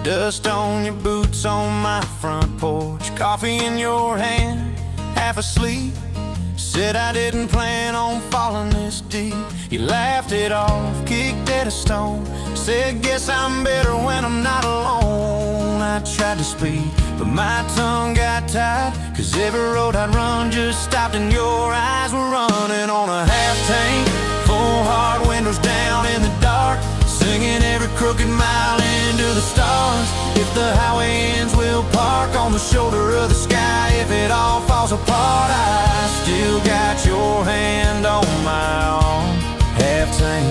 Dust on your boots on my front porch, coffee in your hand, half asleep. Said I didn't plan on falling this deep. You laughed it off, kicked at a stone. Said, guess I'm better when I'm not alone. I tried to speak, but my tongue got tied, 'cause every road I'd run just stopped and your eyes were running on a half tank, full hard, windows down in the dark, singing every crooked mile into the stars. If the highway ends, we'll park on the shoulder of the sky. If it all falls apart, I still got your hand on my arm. Half tank,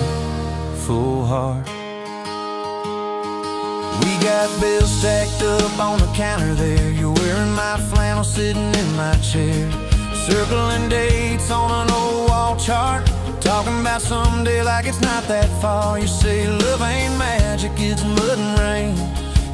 full heart. We got bills stacked up on the counter there. You're wearing my flannel, sitting in my chair, circling dates on an old wall chart, talking about someday like it's not that far. You say love ain't magic, it's mud and rain.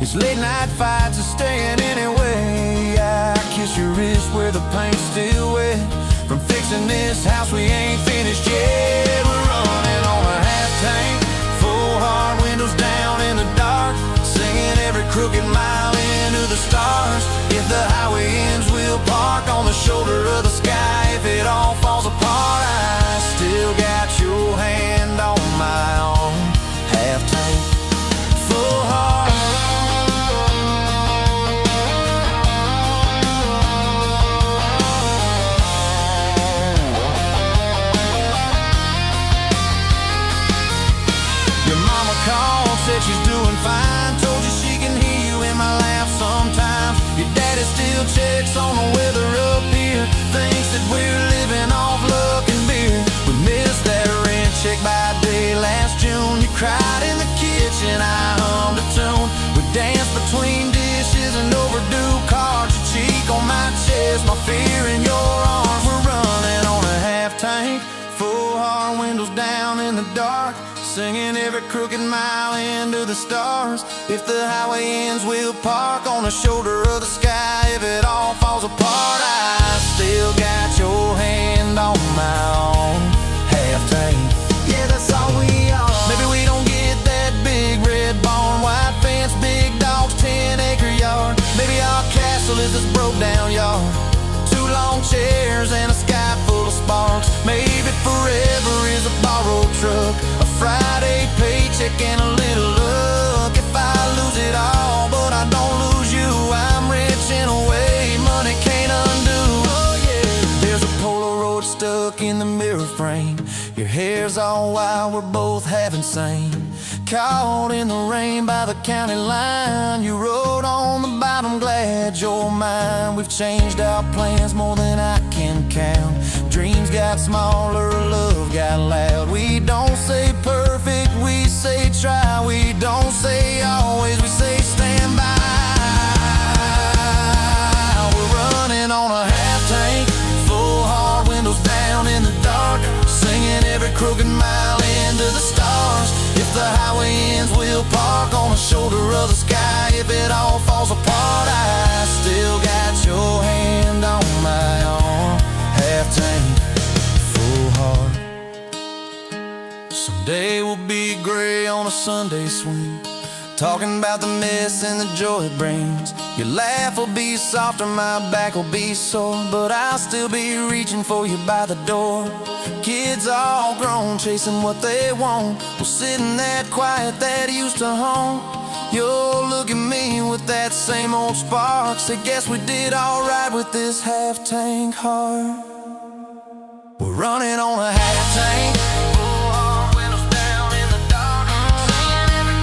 It's late night fights, it's staying anyway. I kiss your wrist where the paint's still wet. From fixing this house we ain't finished yet. We're running on a half tank, full hard, windows down in the dark, singing every crooked mile into the stars. If the highway ends, we'll park on the shoulder of the sky. If it all falls apart, I still got your hand on my arm. Half tank, full heart. Your mama called, said she's doing fine, told you she can hear you in my laugh sometimes. Your daddy still checks on the weather up here, thinks that we're living off luck and beer. We missed that rent check by day last June. You cried in the kitchen, I hummed a tune. We danced between dishes and overdue cards. Your cheek on my chest, my fear in your arms. We're running on a half tank, full hard, windows down in the dark, singing every crooked mile into the stars. If the highway ends, we'll park on the shoulder of the sky. If it all falls apart, I still got your hand on my arm. Half tank, yeah, that's all we are. Maybe we don't get that big red barn, white fence, big dogs, 10-acre yard. Maybe our castle is this broke down yard, 2 long chairs and a sky full of sparks. Maybe forever is a borrowed truck, a Friday paycheck and a little luck. If I lose it all, but I don't lose you, I'm rich in a way money can't undo. Oh yeah, there's a Polaroid stuck in the mirror frame. Your hair's all wild, we're both half insane. Caught in the rain by the county line, you wrote on the bottom, glad you're mine. We've changed our plans more than I can count. Dreams got smaller, love got loud. We don't say perfect, we say try. We don't say always, we say stand by. We're running on a half tank, full hard, windows down in the dark, singing every crooked mile into the stars. If the highway ends, we'll park on the shoulder of the sky. If it all falls apart, I still got your hand on my arm. Half tank, full heart. Someday we'll be gray on a Sunday swing, talking about the mess and the joy it brings. Your laugh will be softer, my back will be sore, but I'll still be reaching for you by the door. Kids all grown, chasing what they want, we'll sit in that quiet that used to haunt. You'll look at me with that same old spark, say guess we did alright with this half tank heart. We're running on a half tank, full hard, windows down in the dark, singing every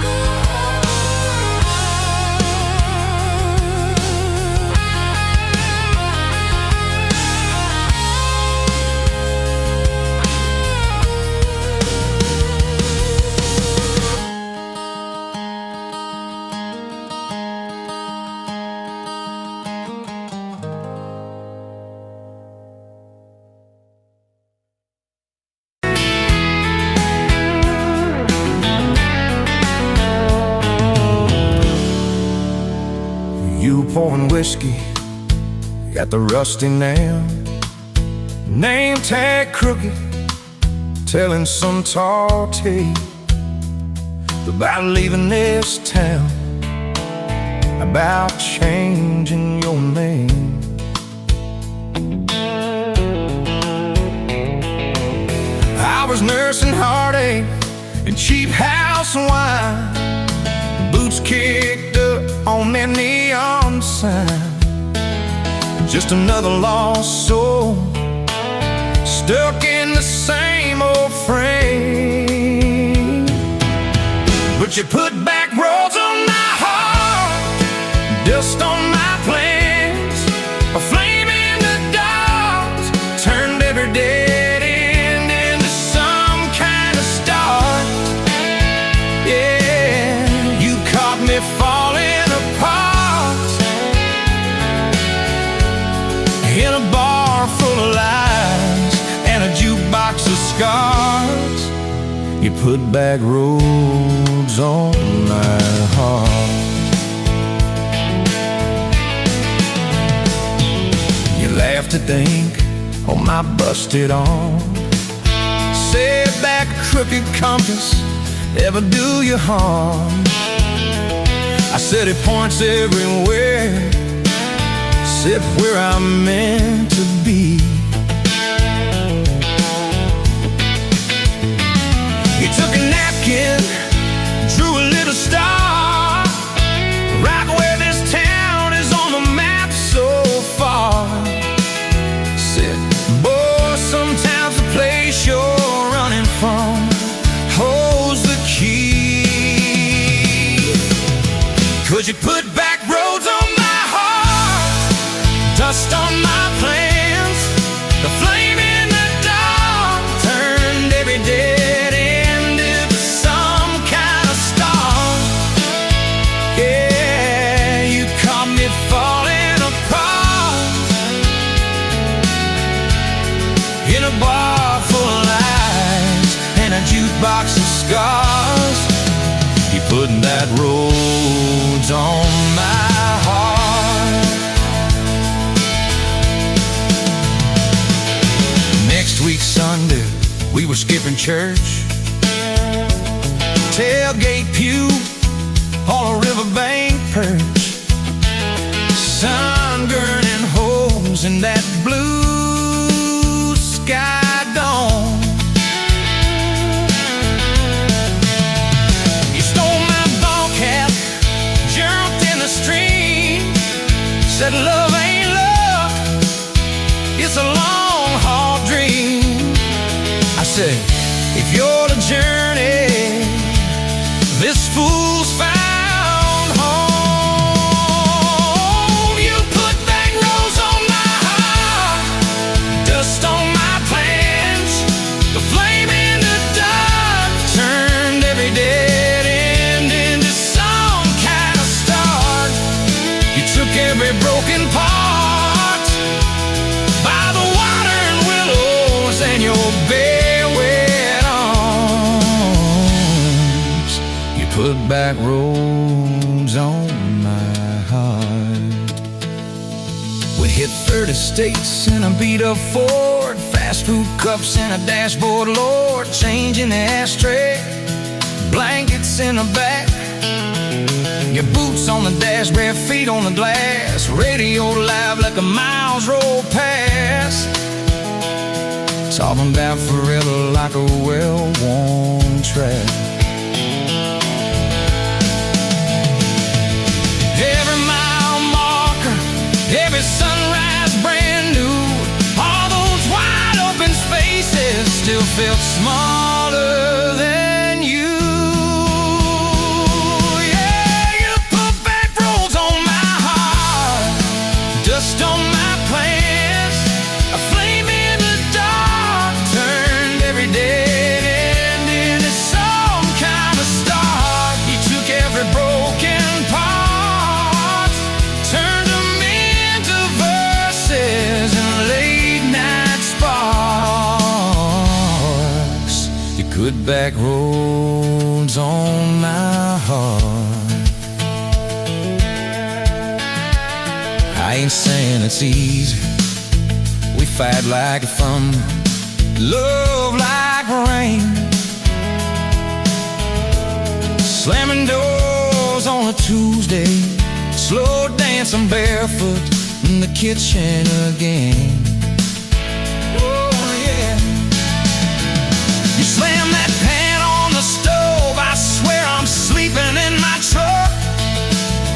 pouring whiskey at the rusty nail, name tag crooked, telling some tall tale about leaving this town. about changing your name. I was nursing heartache and cheap house wine, boots kicked up on that neon sign. Just another lost soul stuck in the same old frame. But you put back roads on my heart, dust on my plans, a flame in the dark, turned every dead end into some kind of start. Yeah, you caught me falling apart in a bar full of lies and a jukebox of scars. You put back roads on my heart. You laughed to think on my busted arm, said back a crooked compass ever do you harm. I said it points everywhere, said where I'm meant to be. You took a napkin, drew a little star, right where this town is on the map so far. Said, boy, sometimes the place you're running from holds the key. 'Cause you put back roads on my heart, dust on my plans, the flame in the dark turned every dead end into some kind of star. Yeah, you caught me falling apart in a bar full of lies and a jukebox of scars. You put that roads on my heart. Next week Sunday, we were skipping church, tailgate pew on a riverbank perch, sun burning holes in that blue sky dome. You stole my ball cap, jumped in the stream, said love ain't love, it's a long haul dream. I said, if you're the journey, this fool's found home. You put back roads on my heart, dust on my plans, the flame in the dark turned every dead end into some kind of start. You took every broken part by the water and willows and your bare wet arms. You put back roads on my heart. We hit 30 states in a beat-up Ford, fast food cups in a dashboard, Lord, change in the ashtray, blankets in the back, your boots on the dash, bare feet on the glass, radio live like a miles roll past, talking about forever like a well-worn track. Every mile marker, every sunrise brand new, all those wide open spaces still felt smaller than you. Yeah, you put back roads on my heart, dust on my plans, a flame in the dark turned every dead end into some kind of start. You took every broken part, turned them into verses and late night sparks. You put back roads on my heart. I ain't saying it's easy, we fight like a thunder, love like rain, slamming doors on a Tuesday, slow dancing barefoot in the kitchen again. Oh yeah. You slam that pan on the stove, I swear I'm sleeping in my truck.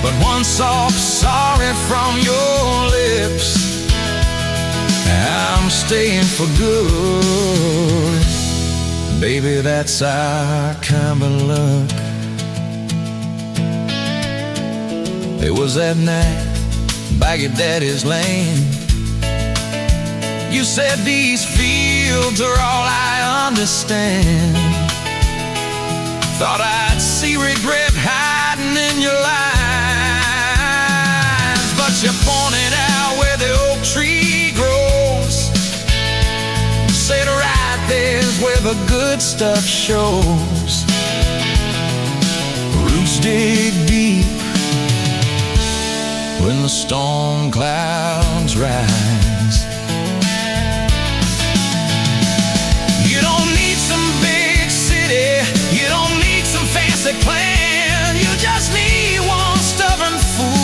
But one soft sorry from your lips, I'm staying for good. Baby, that's our kind of luck. It was that night back at Daddy's land. You said these fields are all I understand. Thought I'd see regret hiding in your eyes, but you pointed out where the oak tree grows. Said right there's where the good stuff shows. Roots dig deep when the storm clouds rise. You don't need some big city, you don't need some fancy plan. You just need one stubborn fool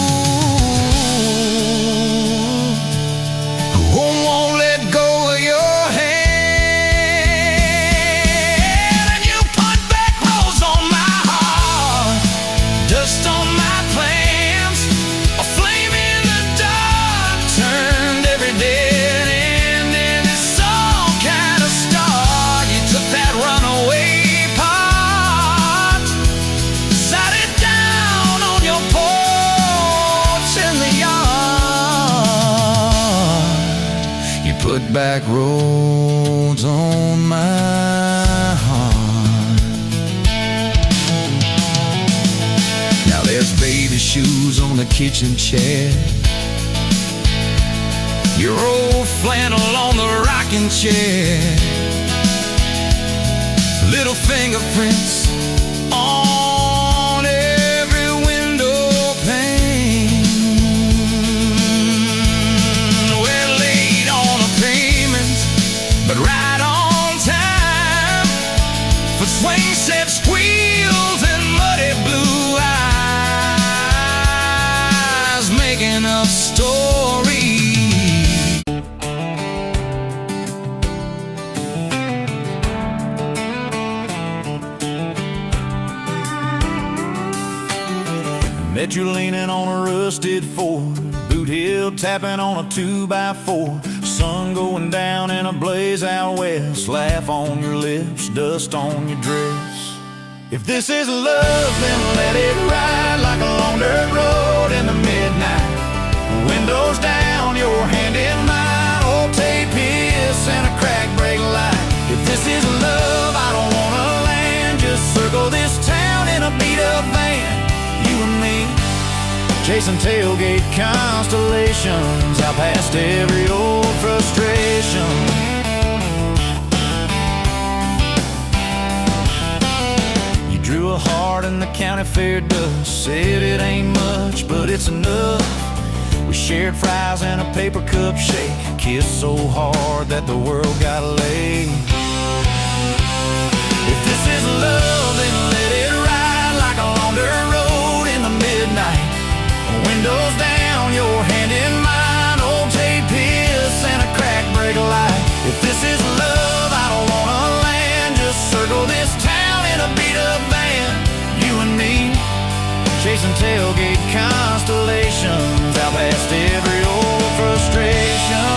who won't let go of your hand. And you put back roads on my heart, dust on my plans, a flame in the dark turned every dead end into some kind of star. You took that runaway part, sat it down on your porch in the yard. You put back roads on my heart. Now there's baby shoes on the kitchen chair, your old flannel on the rocking chair, little fingerprints on every window pane. We're late on a payment, but right on time for swing set squeals and muddy blue eyes, making up stories. Met you leaning on a rusted Ford, boot heel tapping on a 2x4. Sun going down in a blaze out west, laugh on your lips, dust on your dress. If this is love, then let it ride like a long dirt road in the midnight. Windows down, your hand in mine, old tape hiss and a crack brake light. If this is love, I don't wanna land, just circle this town in a beat-up van. You and me, chasing tailgate constellations, out past every old frustration. You drew a heart in the county fair dust, said it ain't much, but it's enough. We shared fries and a paper cup shake, kissed so hard that the world got laid. If this is love, then let it ride like a long dirt road in the midnight. Windows down, your hand in mine, old tape hiss and a crack brake light. If this is love, I don't wanna land, just circle this town in a beat-up van. You and me, chasing tailgate constellations, out past every old frustration.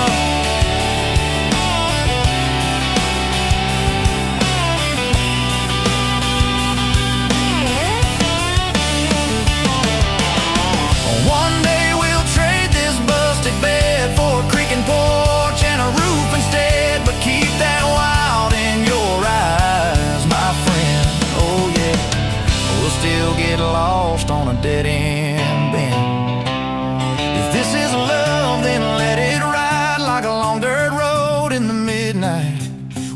One day we'll trade this busted bed for a creaking porch and a roof instead, but keep that wild in your eyes, my friend. Oh yeah, we'll still get lost on a dead-end bend. If this is love, then let it ride like a long dirt road in the midnight.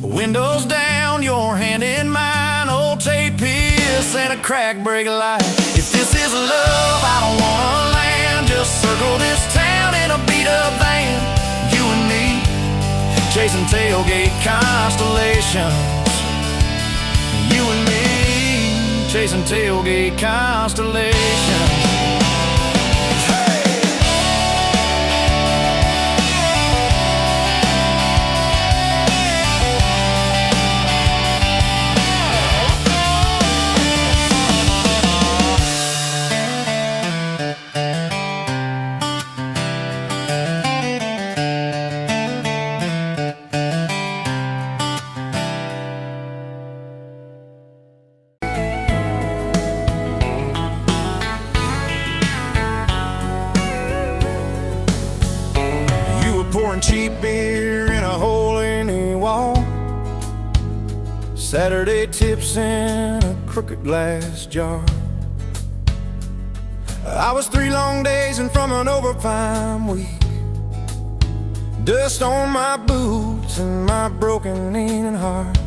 Windows down, your hand in mine, old tape hiss and a crack brake light. If this is love, I don't wanna land, just circle this town in a beat-up van. You and me, chasing tailgate constellations. You and me, chasing tailgate constellations. pouring cheap beer in a hole in the wall. Saturday tips in a crooked glass jar. I was 3 long days and from an overtime week. Dust on my boots and my broken knee and heart.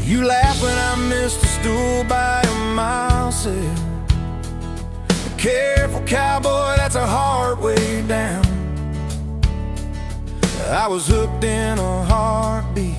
You laugh when I missed a stool by a mile sail. Careful cowboy, that's a hard way down. I was hooked in a heartbeat,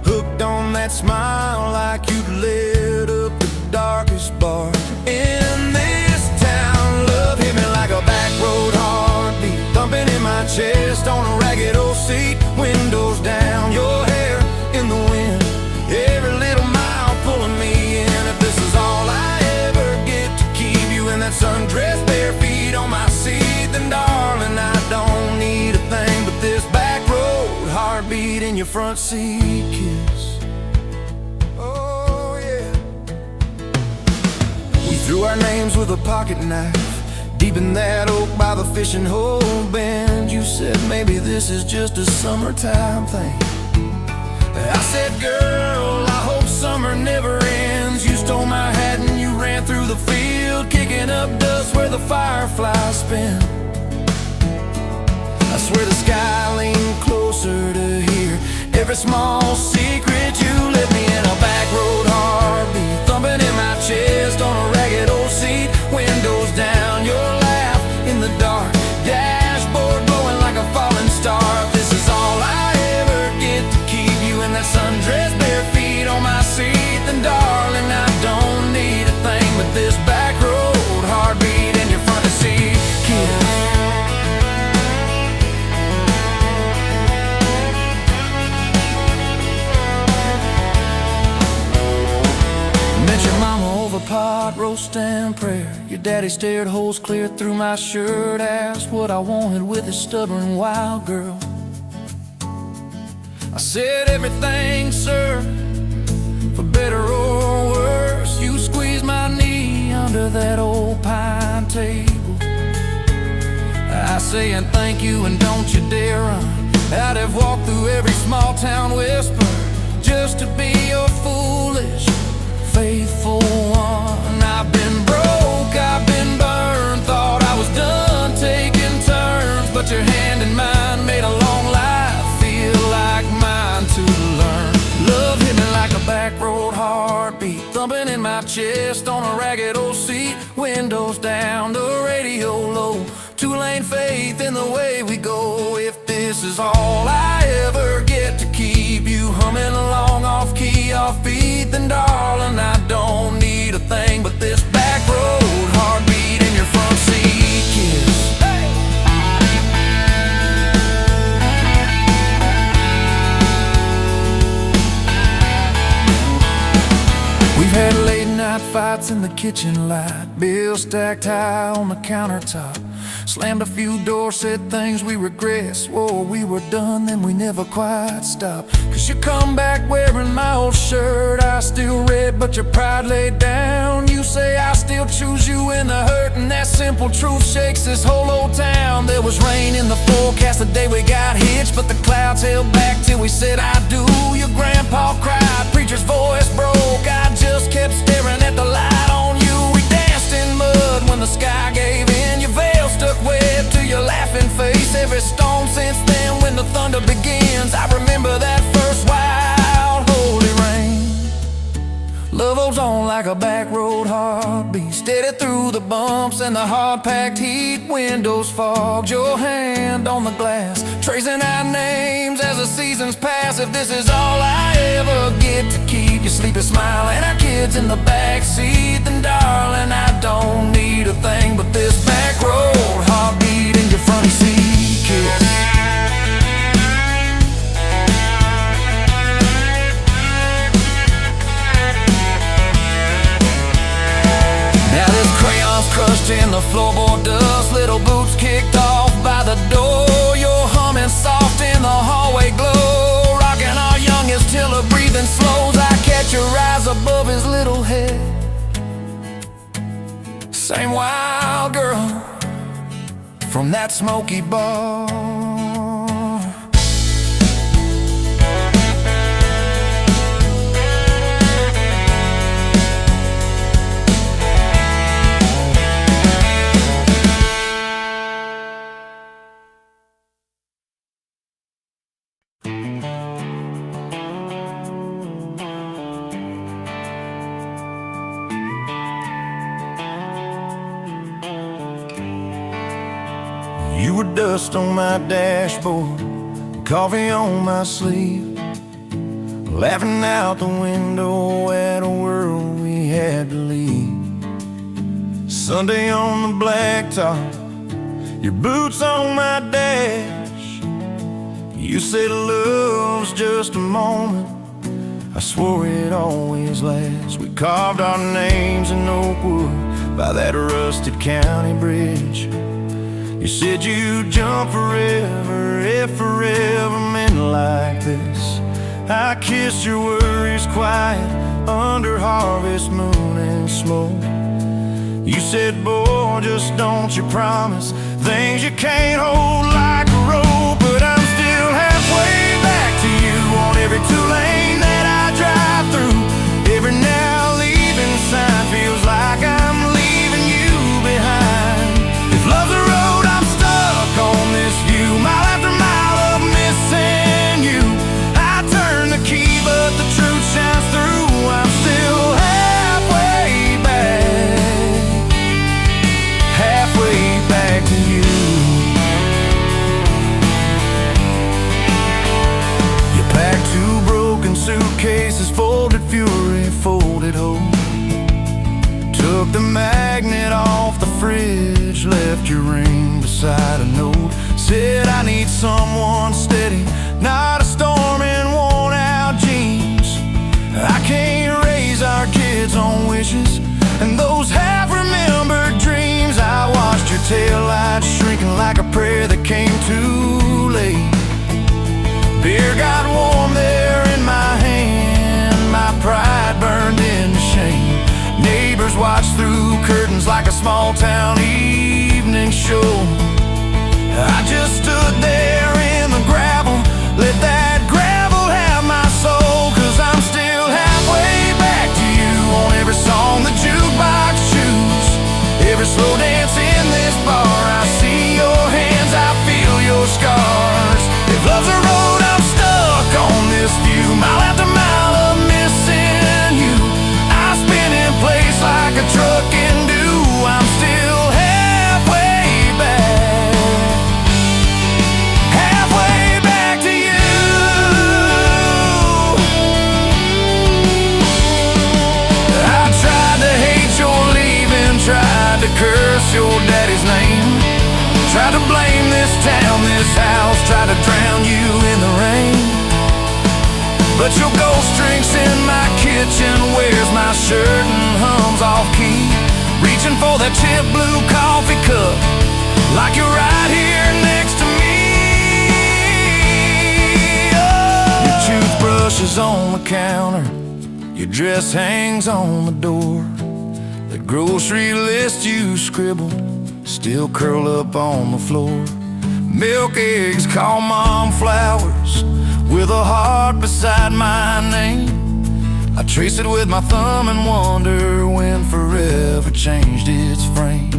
hooked on that smile like you'd lit up the darkest bar in this town. Love hit me like a back road heartbeat, thumping in my chest on a ragged old seat. Windows down, your hair in the wind, every little mile pulling me in. If this is all I ever get to keep you in that sundress, bare feet on my seat, then darling, I don't need a thing but this back road heartbeat in your front seat kiss. Oh yeah. We threw our names with a pocket knife deep in that oak by the fishing hole bend. You said maybe this is just a summertime thing. I said, girl, I hope summer never ends. You stole my hat and you ran through the field, kicking up dust where the fireflies spin. I swear the sky leaned closer to hear every small secret. You let me in a back road heartbeat, thumping in my chest on a ragged old seat. Windows down, your laugh in the dark, dashboard glowing like a falling star. If this is all I ever get to keep you in that sundress, bare feet on my seat, then darling, I don't need a thing but this back road heartbeat in your front seat kiss. Pot roast and prayer. Your daddy stared holes clear through my shirt, asked what I wanted with his stubborn wild girl. I said everything, sir, for better or worse. You squeezed my knee under that old pine table. I say and thank you and don't you dare run. I'd have walked through every small town whisper just to be your foolish faithful one. I've been broke, I've been burned, thought I was done taking turns, but your hand in mine made a long life feel like mine to learn. Love hit me like a back road heartbeat, thumping in my chest on a ragged old seat. Windows down, the radio low, 2-lane faith in the way we go. If this is all I ever get to keep you humming along off key, off beat, then darling, I don't need a thing but this back road heartbeat in your front seat kiss. Hey! We've had late night fights in the kitchen light, bills stacked high on the countertop. Slammed a few doors, said things we regret. Swore we were done, then we never quite stopped. Cause you come back wearing my old shirt, I still red, but your pride laid down. You say I still choose you in the hurt, and that simple truth shakes this whole old town. There was rain in the forecast the day we got hitched, but the clouds held back till we said I do. Your grandpa cried, preacher's voice broke, I just kept staring at the light on you. We danced in mud when the sky gave in, your veil stuck wet to your laughing face. Every storm since then when the thunder begins, I remember that first wild holy rain. Love holds on like a back road heartbeat, steady through the bumps and the hard-packed heat. Windows fogged, your hand on the glass, tracing our names as the seasons pass. If this is all I ever get to keep you sleeping, smiling, our kids in the back seat, then darling, I don't need a thing but this back road heartbeat in your front seat kiss. Now this crayon's crushed in the floorboard dust, little boots kicked off by the door. You're humming soft in the hallway glow, rocking our youngest till her breathing slows. I catch your eyes above his little head, same wild girl from that smoky bar. You were dust on my dashboard, coffee on my sleeve, laughing out the window at a world we had to leave. Sunday on the blacktop, your boots on my dash. You said love's just a moment, I swore it always lasts. We carved our names in oak wood by that rusted county bridge. You said you'd jump forever if forever meant like this. I kissed your worries quiet under harvest moon and smoke. You said, boy, just don't you promise things you can't hold like a rope. But I'm still halfway back to you on every two-lane that I drive through. Every now leaving sign feels like I'm leaving you behind. If love's a road, I'm stuck on this view, mile after mile of missing you. I turn the key, but the truth shines through. I'm still halfway back to you. You packed two broken suitcases, folded fury, folded hope. Took the magnet off the fridge, left your ring beside a note. Said I need someone steady, not a storm in worn out jeans. I can't raise our kids on wishes and those half-remembered dreams. I watched your taillights shrinking like a prayer that came too late. Beer got warm there in my hand, my pride burned into shame. Neighbors watched through curtains like a small-town evening show. I just stood there in the gravel, let that gravel have my soul. 'Cause I'm still halfway back to you on every song the jukebox choose. Every slow dance in this bar, I see your hands, I feel your scars. If love's a road, I'm stuck on this view, mile after mile of missing you. I spin in place like a truck can do. I'm still halfway back to you. I tried to hate your leaving, tried to curse your daddy's name, tried to blame this town, this house, tried to drown you in the rain. But your ghost drinks in my kitchen, wears my shirt and hums off key, reaching for that chip blue coffee cup like you're right here next to me. Oh. Your toothbrush is on the counter, your dress hangs on the door. The grocery list you scribbled still curl up on the floor. Milk, eggs, call mom flowers with a heart beside my name. I trace it with my thumb and wonder when forever changed its frame.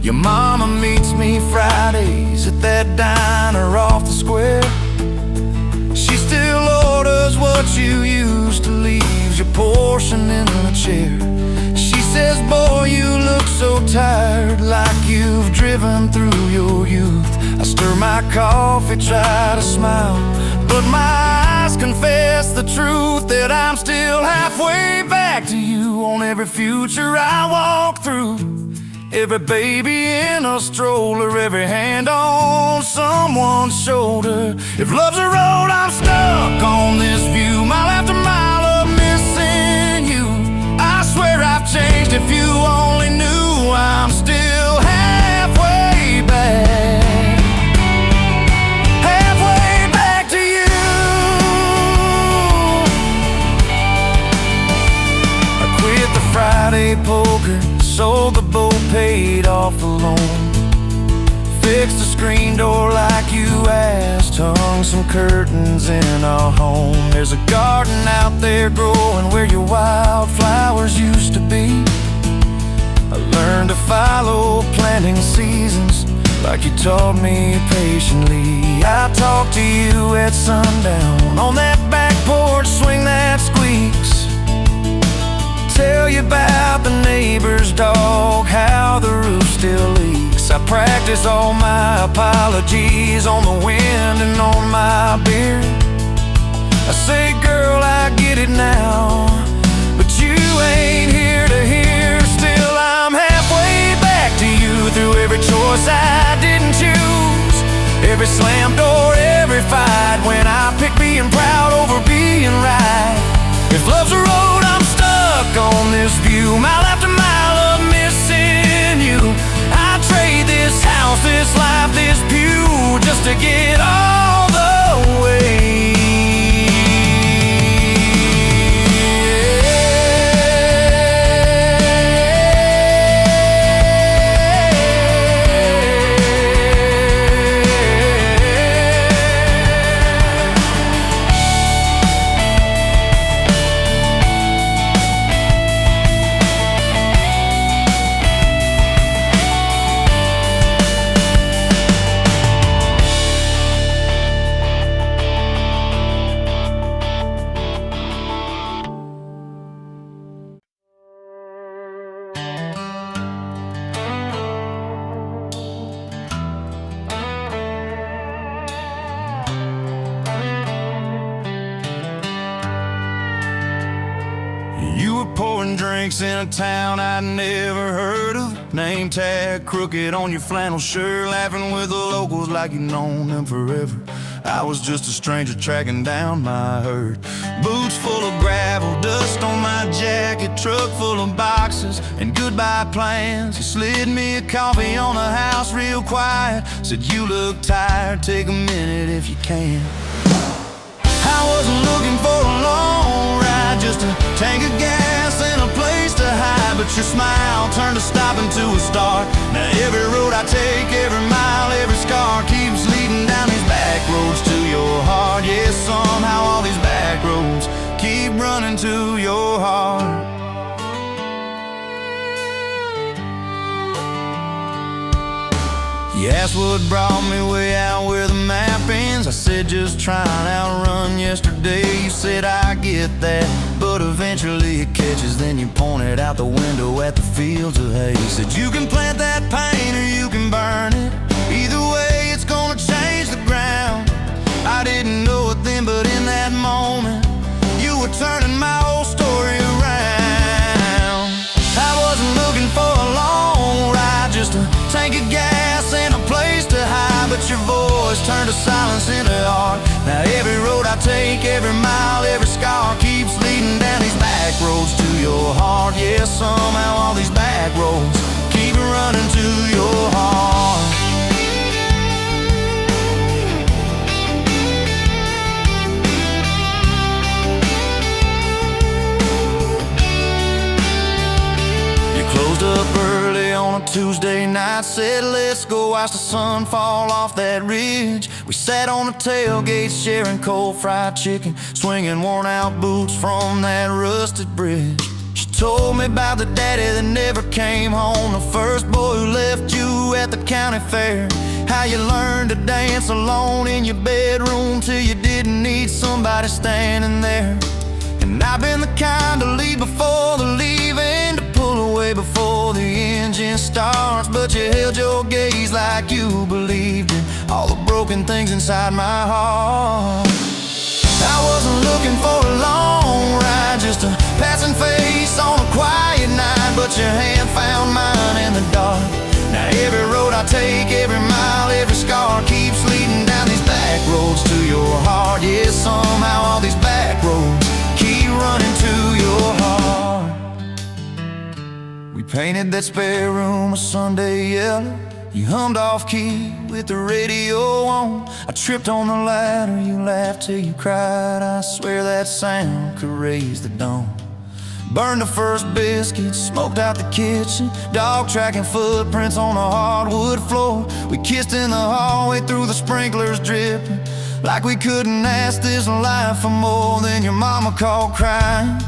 Your mama meets me Fridays at that diner off the square. She still orders what you used to, leaves your portion in the chair. She says, boy, you look so tired, like you've driven through your youth. I stir my coffee, try to smile, but my eyes confess the truth, that I'm still halfway back to you on every future I walk through. Every baby in a stroller, every hand on someone's shoulder. If love's a road, I'm stuck on this view, mile after mile of missing you. I swear I've changed, if you only knew. I'm still halfway back to you. I quit the Friday poker, sold the boat, paid off the loan. fixed the screen door like you asked, hung some curtains in our home. There's a garden out there growing where your wildflowers used to be. I learned to follow planting seasons like you taught me patiently. I talk to you at sundown on that back porch swing that squeaks. Tell you about the neighbor's dog, how the roof still leaks. I practice all my apologies on the wind and on my beard. I say, girl, I get it now, but you ain't here to hear. Still, I'm halfway back to you through every choice I didn't choose, every slam door, every fight, when I pick being proud over being right. If love's a road, I'm stuck on this view, mile after mile of missing you. I trade this house, this life, this pew, just to get all the way. You were pouring drinks in a town I'd never heard of, name tag crooked on your flannel shirt, laughing with the locals like you'd known them forever. I was just a stranger tracking down my herd. Boots full of gravel, dust on my jacket, truck full of boxes and goodbye plans. You slid me a coffee on the house real quiet, said you look tired, take a minute if you can. I wasn't looking for a long ride, just a tank of gas and a place to hide, but your smile turned a stop into a start. Now every road I take, every mile, every scar keeps leading down these back roads to your heart. Yeah, somehow all these back roads keep running to your heart. You asked what brought me way out where the map ends. I said just trying to outrun yesterday. You said I get that, but eventually it catches. Then you pointed out the window at the fields of hay. You said you can plant that pain or you can burn it, either way it's gonna change the ground. I didn't know it then, but in that moment you were turning my whole story around. I wasn't looking for a long ride, just a tank of gas and a place to hide, but your voice turned a silence into art. Now every road I take, every mile, every scar keeps leading down these back roads to your heart. Yeah, somehow all these back roads keep running to your heart. Closed up early on a Tuesday night, said let's go watch the sun fall off that ridge. We sat on the tailgate sharing cold fried chicken, swinging worn out boots from that rusted bridge. She told me about the daddy that never came home, the first boy who left you at the county fair. How you learned to dance alone in your bedroom till you didn't need somebody standing there. And I've been the kind to leave before the leaving, to pull away before the engine starts, but you held your gaze like you believed in all the broken things inside my heart. I wasn't looking for a long ride, just a passing face on a quiet night, but your hand found mine in the dark. Now every road I take, every mile, every scar keeps leading down these back roads to your heart. Yeah, somehow all these back roads keep running to your heart. We painted that spare room a Sunday yellow. You hummed off key with the radio on. I tripped on the ladder, you laughed till you cried. I swear that sound could raise the dawn. Burned the first biscuits, smoked out the kitchen, dog tracking footprints on the hardwood floor. We kissed in the hallway through the sprinklers dripping, like we couldn't ask this life for more. Then your mama called crying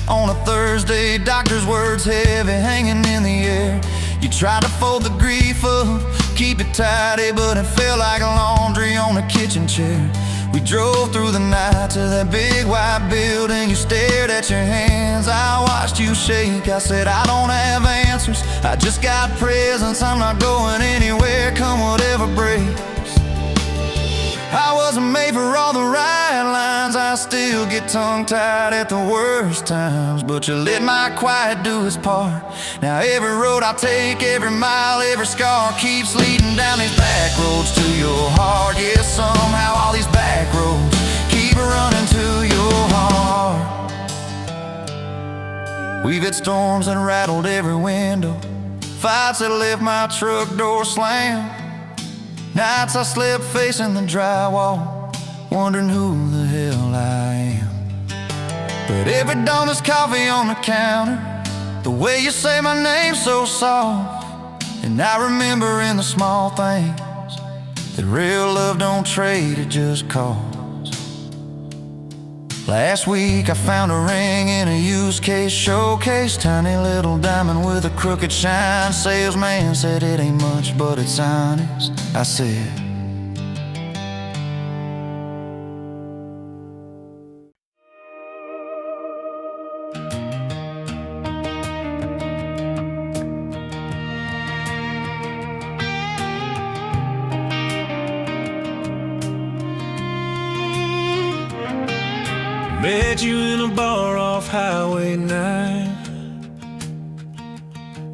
on a Thursday, doctor's words heavy hanging in the air. You tried to fold the grief up, keep it tidy, but it felt like laundry on a kitchen chair. We drove through the night to that big white building. You stared at your hands, I watched you shake. I said, I don't have answers, I just got presents. I'm not going anywhere, come whatever breaks. I wasn't made for all the right lines, I still get tongue-tied at the worst times. But you let my quiet do its part. Now every road I take, every mile, every scar keeps leading down these back roads to your heart. Yeah, somehow all these back roads keep running to your heart. We've had storms that rattled every window, fights that left my truck door slammed, nights I slept facing the drywall, wondering who the hell I am. But every dawn there's coffee on the counter, the way you say my name so soft. And I remember in the small things that real love don't trade, it just costs. Last week I found a ring in a used case showcase, tiny little diamond with a crooked shine. Salesman said it ain't much, but it's honest. I said, met you in a bar off Highway 9.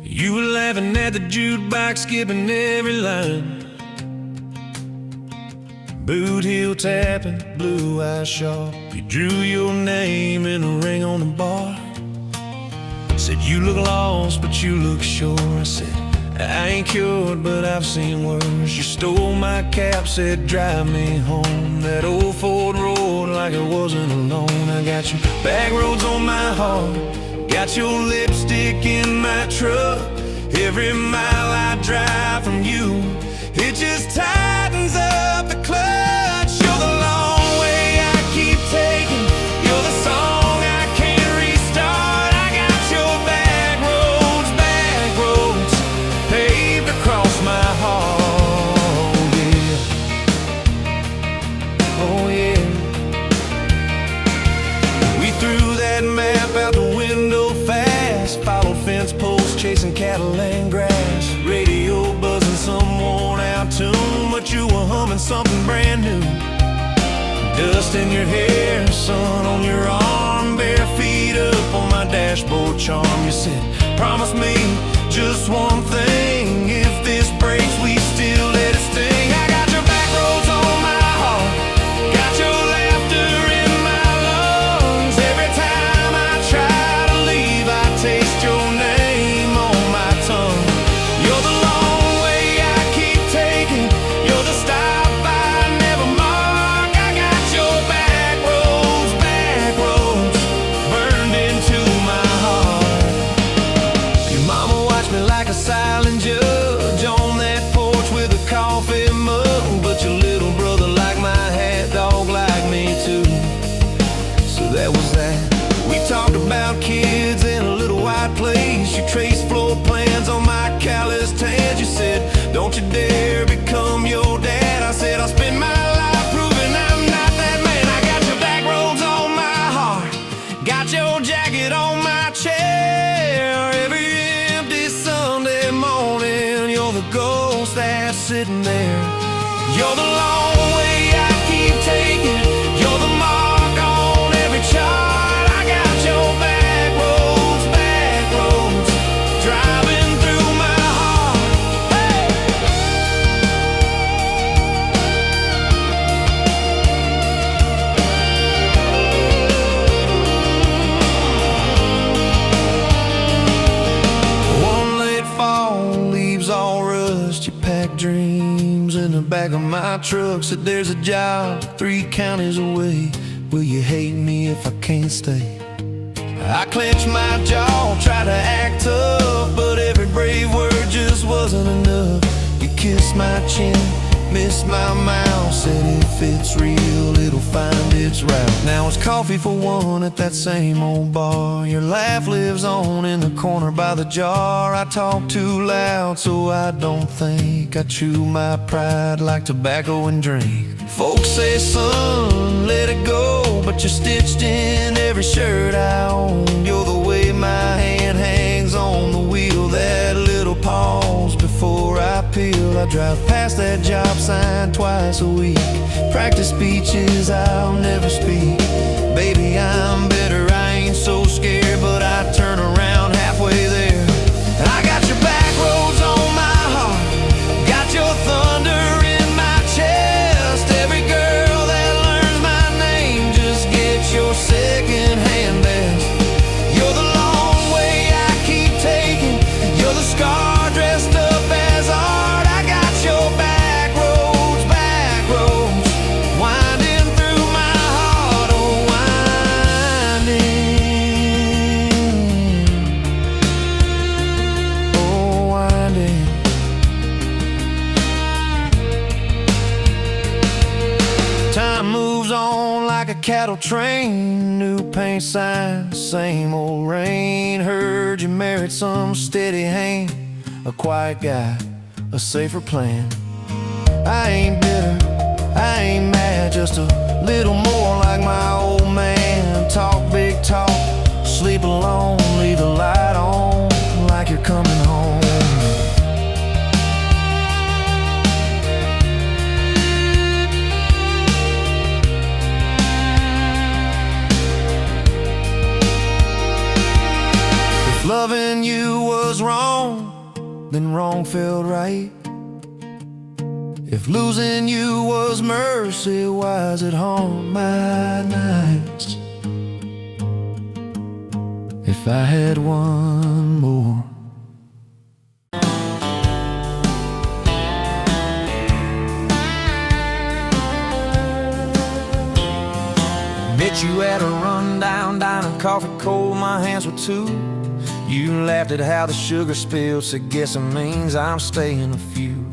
You were laughing at the jukebox, skipping every line. Boot heel tapping, blue eyes sharp. You drew your name in a ring on the bar. Said you look lost, but you look sure. I said, I ain't cured, but I've seen worse. You stole my cap, said drive me home. That old Ford road like it wasn't alone. I got your back roads on my heart, got your lipstick in my truck. Every mile I drive from you, it just tightens up the clutch. You're the long way I keep taking, you're the song I can't restart. I got your back roads paved across my heart, yeah. Oh yeah. We threw that map out the window fast, followed fence posts, chasing cattle and grass. Radio buzzing some worn out tune, but you were humming something brand new. Dust in your hair, sun on your arm, bare feet up on my dashboard charm. You said, promise me just one thing, if this breaks we still let it sting. I got your back roads on my heart, got your laughter in my lungs. Every time I try to leave, I taste your name on my tongue. You're the long way I keep taking, you're the stop I never mark. I got your back roads burned into my heart. Your mama watched me like a silent judge on that porch with a coffee mug, but your little brother liked my hat, dog like me too. So that was that. We talked about kids in a little white place. You traced floor plans on my calloused hands. You said, don't you dare become your dad. I said, I'll spend my life proving I'm not that man. I got your back roads on my heart, got your jacket on my chair. Every empty Sunday morning, you're the ghost that's sitting there. You're the long way I keep taking, you're the mark on every chart. I got your back roads driving through my heart. Hey! One late fall, leaves all rust. You pack dreams in the back of my truck. Said there's a job 3 counties away. Will you hate me if I can't stay? I clenched my jaw, tried to act tough, but every brave word just wasn't enough. You kissed my chin, missed my mouth, said if it's real, it'll find its route. Now it's coffee for one at that same old bar. Your laugh lives on in the corner by the jar. I talk too loud, so I don't think. I chew my pride like tobacco and drink. Folks say, son, let it go, but you're stitched in every shirt I own. You're the way my hand hangs on the wheel, that little pause before I peel. I drive past that job sign twice a week, practice speeches I'll never speak. Baby, I'm better, I ain't so scared, but I turn around halfway there. And I got your back roads on my heart, got your thunder in my chest. Every girl that learns my name just gets your second-hand best. You're the long way I keep taking, you're the scar dressed up as art. I got your back roads, winding through my heart, oh winding. Time moves on like a cattle train, new paint signs, same old rain. Heard you married some steady hand, a quiet guy, a safer plan. I ain't bitter, I ain't mad, just a little more like my old man. Talk big talk, sleep alone, leave the light on like you're coming home. If loving you was wrong, then wrong felt right. If losing you was mercy, why is it haunt my nights? If I had one more. Met you at a rundown diner, coffee cold, my hands were too. You laughed at how the sugar spilled, so guess it means I'm staying a few.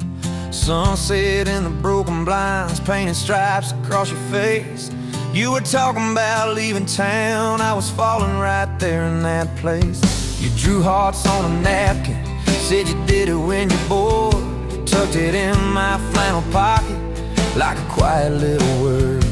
Sunset in the broken blinds, painted stripes across your face. You were talking about leaving town, I was falling right there in that place. You drew hearts on a napkin, said you did it when you're bored. Tucked it in my flannel pocket like a quiet little word.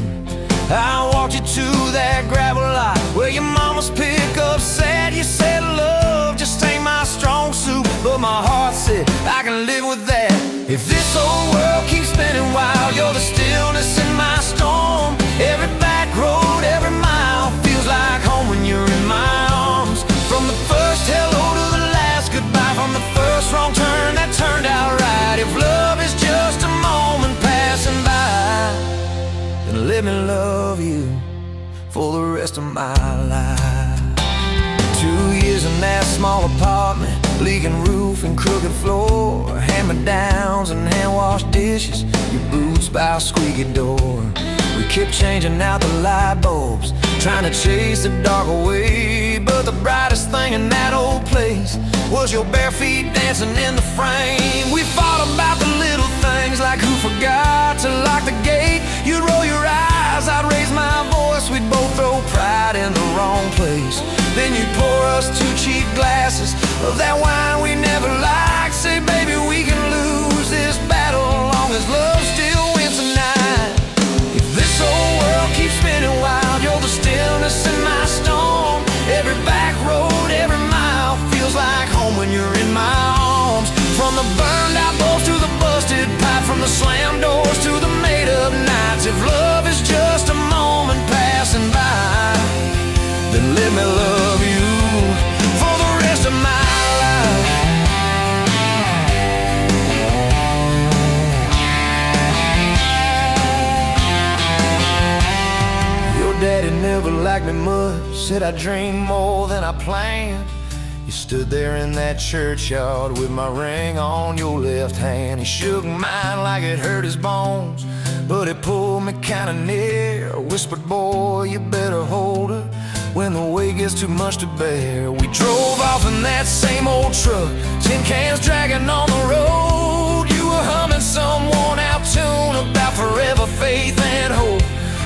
I walked you to that gravel lot where your mama's pickup sat. You said love just ain't my strong suit, but my heart said I can live with that. If this old world keeps spinning wild, you're the stillness in my storm. Every back road, every mile feels like home when you're in my arms. From the first hello to the last goodbye, from the first wrong turn that turned out right. If love is just a moment passing by, then let me love you for the rest of my life. 2 years in that small apartment, leaking roof and crooked floor, hand-me-downs and hand-washed dishes, your boots by a squeaky door. We kept changing out the light bulbs, trying to chase the dark away, but the brightest thing in that old place was your bare feet dancing in the frame. We fought about the little things, like who forgot to lock the gate. You'd roll your eyes, I'd raise my voice, we'd both throw pride in the wrong place. Then you'd pour us 2 cheap glasses of that wine we never liked. Say, baby, we can lose this battle long as love still wins tonight. If this old world keeps spinning wild, you're the stillness in my storm. Every back road, every mile feels like home when you're in my arms. From the burned out bulbs to the busted pipe, from the slammed doors to the made up nights. If love is just a moment passing by, then let me love you for the rest of my life. Your daddy never liked me much, said I dreamed more than I planned. You stood there in that churchyard with my ring on your left hand. He shook mine like it hurt his bones, but he pulled me kinda near, whispered, boy, you better hold her. when the weight gets too much to bear. We drove off in that same old truck, tin cans dragging on the road. You were humming some worn-out tune about forever faith and hope.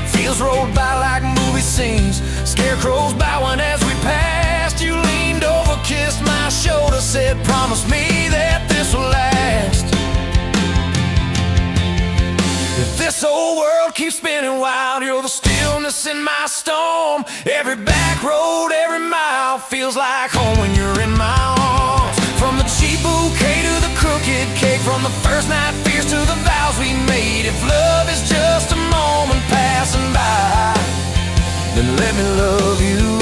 Fields rolled by like movie scenes, scarecrows bowing as we passed. You leaned over, kissed my shoulder, said, promise me that this will last. If this old world keeps spinning wild, you're the stillness in my storm. Every back road, every mile feels like home when you're in my arms. From the cheap bouquet to the crooked cake, from the first night fears to the vows we made. If love is just a moment passing by, then let me love you.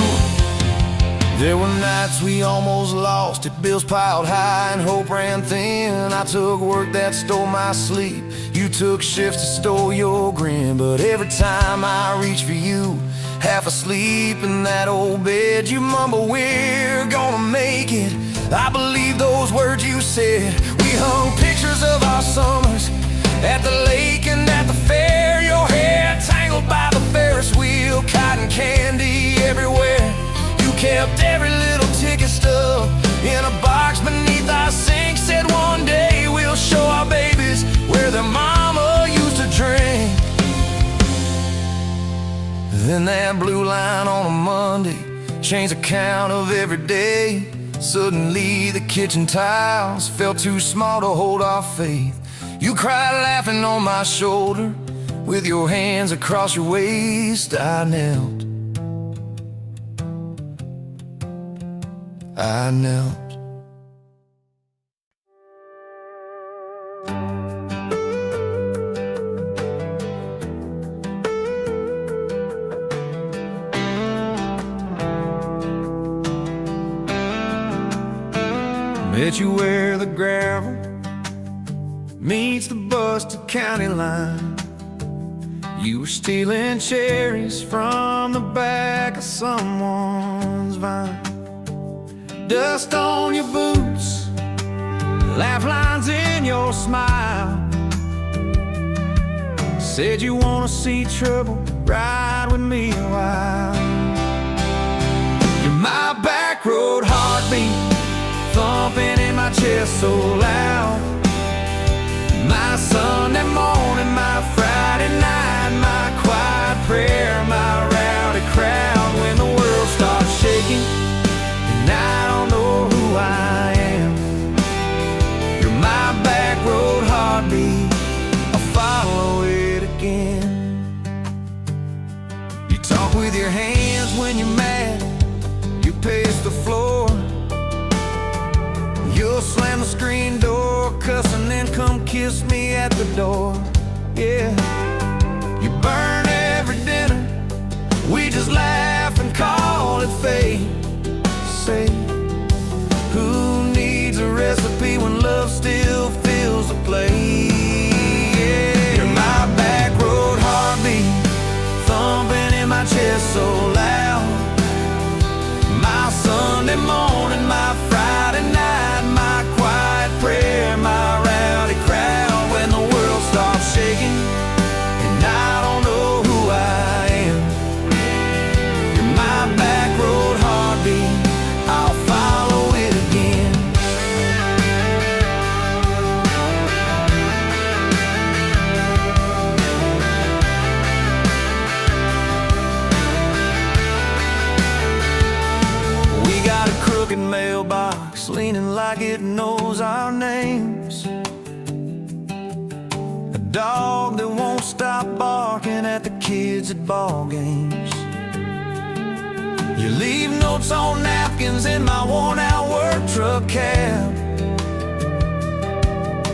There were nights we almost lost it, bills piled high and hope ran thin. I took work that stole my sleep, you took shifts that stole your grin. But every time I reach for you, half asleep in that old bed, you mumble, we're gonna make it. I believe those words you said. We hung pictures of our summers at the lake and at the fair. Your hair tangled by the Ferris wheel, cotton candy everywhere. You kept every little ticket stub in a box beneath our sink. Said one day we'll show our babies where their mama used to drink. Then that blue line on a Monday changed the count of every day. Suddenly the kitchen tiles felt too small to hold our faith. You cried laughing on my shoulder, with your hands across your waist. I knelt. Met you where the gravel meets the busted county line. You were stealing cherries from the back of someone's vine. Dust on your boots, laugh lines in your smile. Said you wanna see trouble, ride with me a while. You're my back road heartbeat, thumping in my chest so loud. My Sunday morning, my Friday night, my quiet prayer, my rowdy crowd. When the world starts shaking and I don't know who I am, you're my back road heartbeat, I'll follow it again. You talk with your hands when you're mad, you pace the floor. You'll slam the screen door, cuss and then come kiss me at the door. Yeah, you burn every dinner, we just laugh and call it fate. Say, who needs a recipe when love still fills the plate? Yeah. You're my back road heartbeat, thumping in my chest so loud. My Sunday morning, my Friday night, my quiet prayer, my rowdy crowd. When the world starts shaking and I don't know who I am, you're my back road heartbeat, I'll follow it again. We got a crooked mailbox leaning like it knows our names. A dog that won't stop barking at the kids at ball games. You leave notes on napkins in my worn-out work truck cab.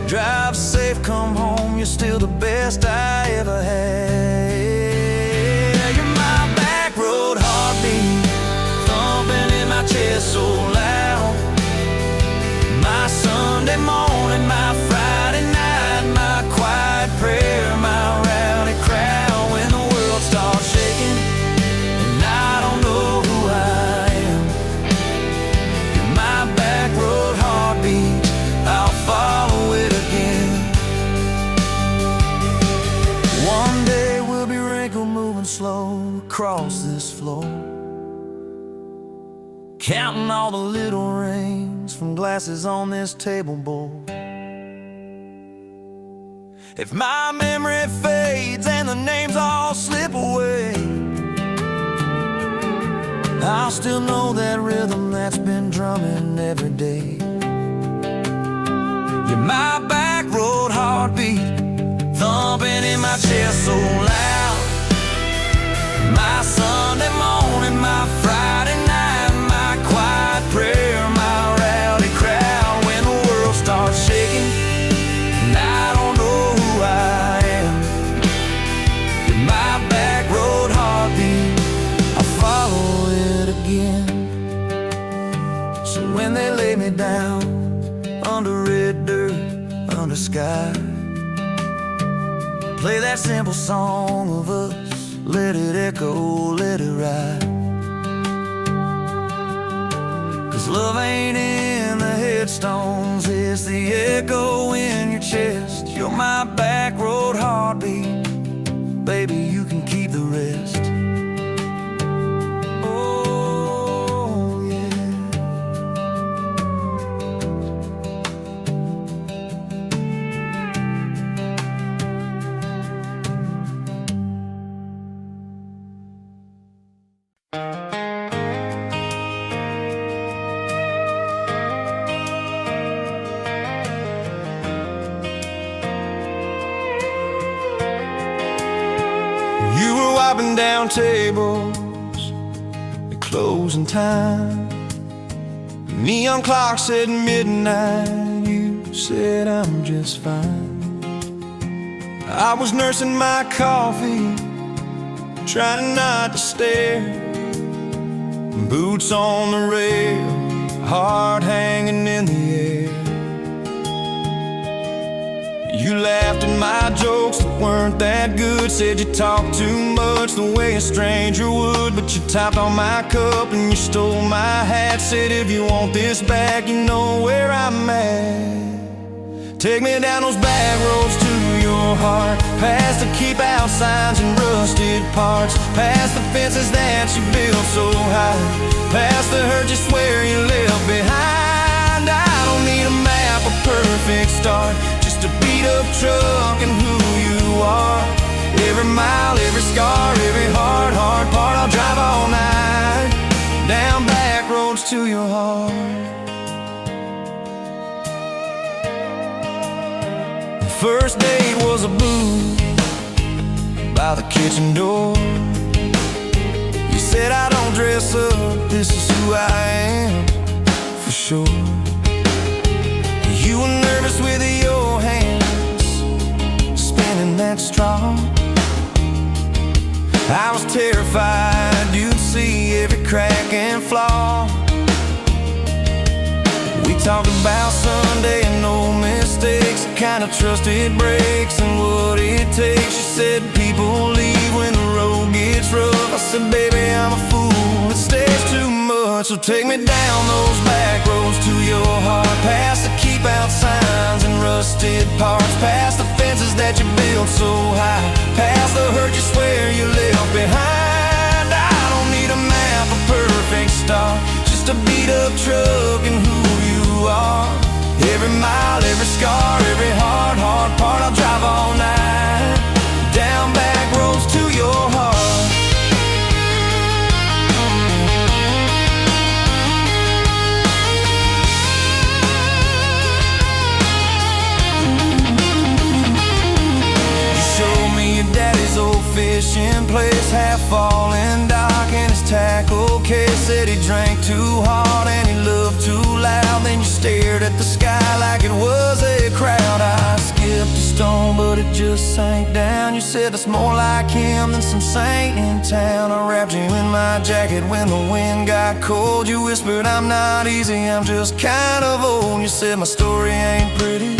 Drive safe, come home, you're still the best I ever had. You're my back road heartbeat, thumping in my chest so loud. My Sunday morning, my Friday night, my quiet prayer, my rowdy crowd. When the world starts shaking and I don't know who I am, you're my back road heartbeat, I'll follow it again. One day we'll be wrinkled, moving slow across this floor. counting all the little rings from glasses on this table board. If my memory fades and the names all slip away, I'll still know that rhythm that's been drumming every day. You're my back road heartbeat, thumping in my chest so loud. My Sunday morning, my Friday night, my quiet prayer, my rowdy crowd. When the world starts shaking and I don't know who I am, you're my back road heartbeat, I'll follow it again. So when they lay me down under red dirt, under sky, play that simple song of us, let it echo, let it ride. 'Cause love ain't in the headstones, it's the echo in your chest. You're my back road heartbeat, baby, you can keep the rest. Oh yeah. You were wiping down tables at closing time. Neon clock said midnight, you said I'm just fine. I was nursing my coffee, trying not to stare. Boots on the rail, heart hanging in the air. You laughed at my jokes that weren't that good, said you talked too much the way a stranger would. But you tapped on my cup and you stole my hat, said if you want this back, you know where I'm at. Take me down those back roads to your heart, past the keep out signs and rusted parts, past the fences that you built so high, past the hurt you swear you left behind. I don't need a map, a perfect start, just a beat up truck and who you are. Every mile, every scar, every hard part, I'll drive all night down back roads to your heart. The first date was a booth by the kitchen door. You said I don't dress up, this is who I am, for sure. You were nervous with your hands spinning that straw. I was terrified you'd see every crack and flaw. We talked about Sunday and no mistakes, the kind of trust it breaks and what it takes. You said people leave when the road gets rough. I said, baby, I'm a fool, it stays too much. So take me down those back roads to your heart, past the keep out signs and rusted parts, past the fences that you built so high, past the hurt you swear you left behind. I don't need a map, a perfect start, just a beat up truck and who you are. Every mile, every scar, every hard part, I'll drive all night down back roads to your heart. You showed me your daddy's old fishing place, half fallen dock and his tackle case. Said he drank too hard and he loved too loud. Then you stared at the sky like it was a crowd. I skipped a stone but it just sank down. You said that's more like him than some saint in town. I wrapped you in my jacket when the wind got cold. You whispered I'm not easy, I'm just kind of old. You said my story ain't pretty,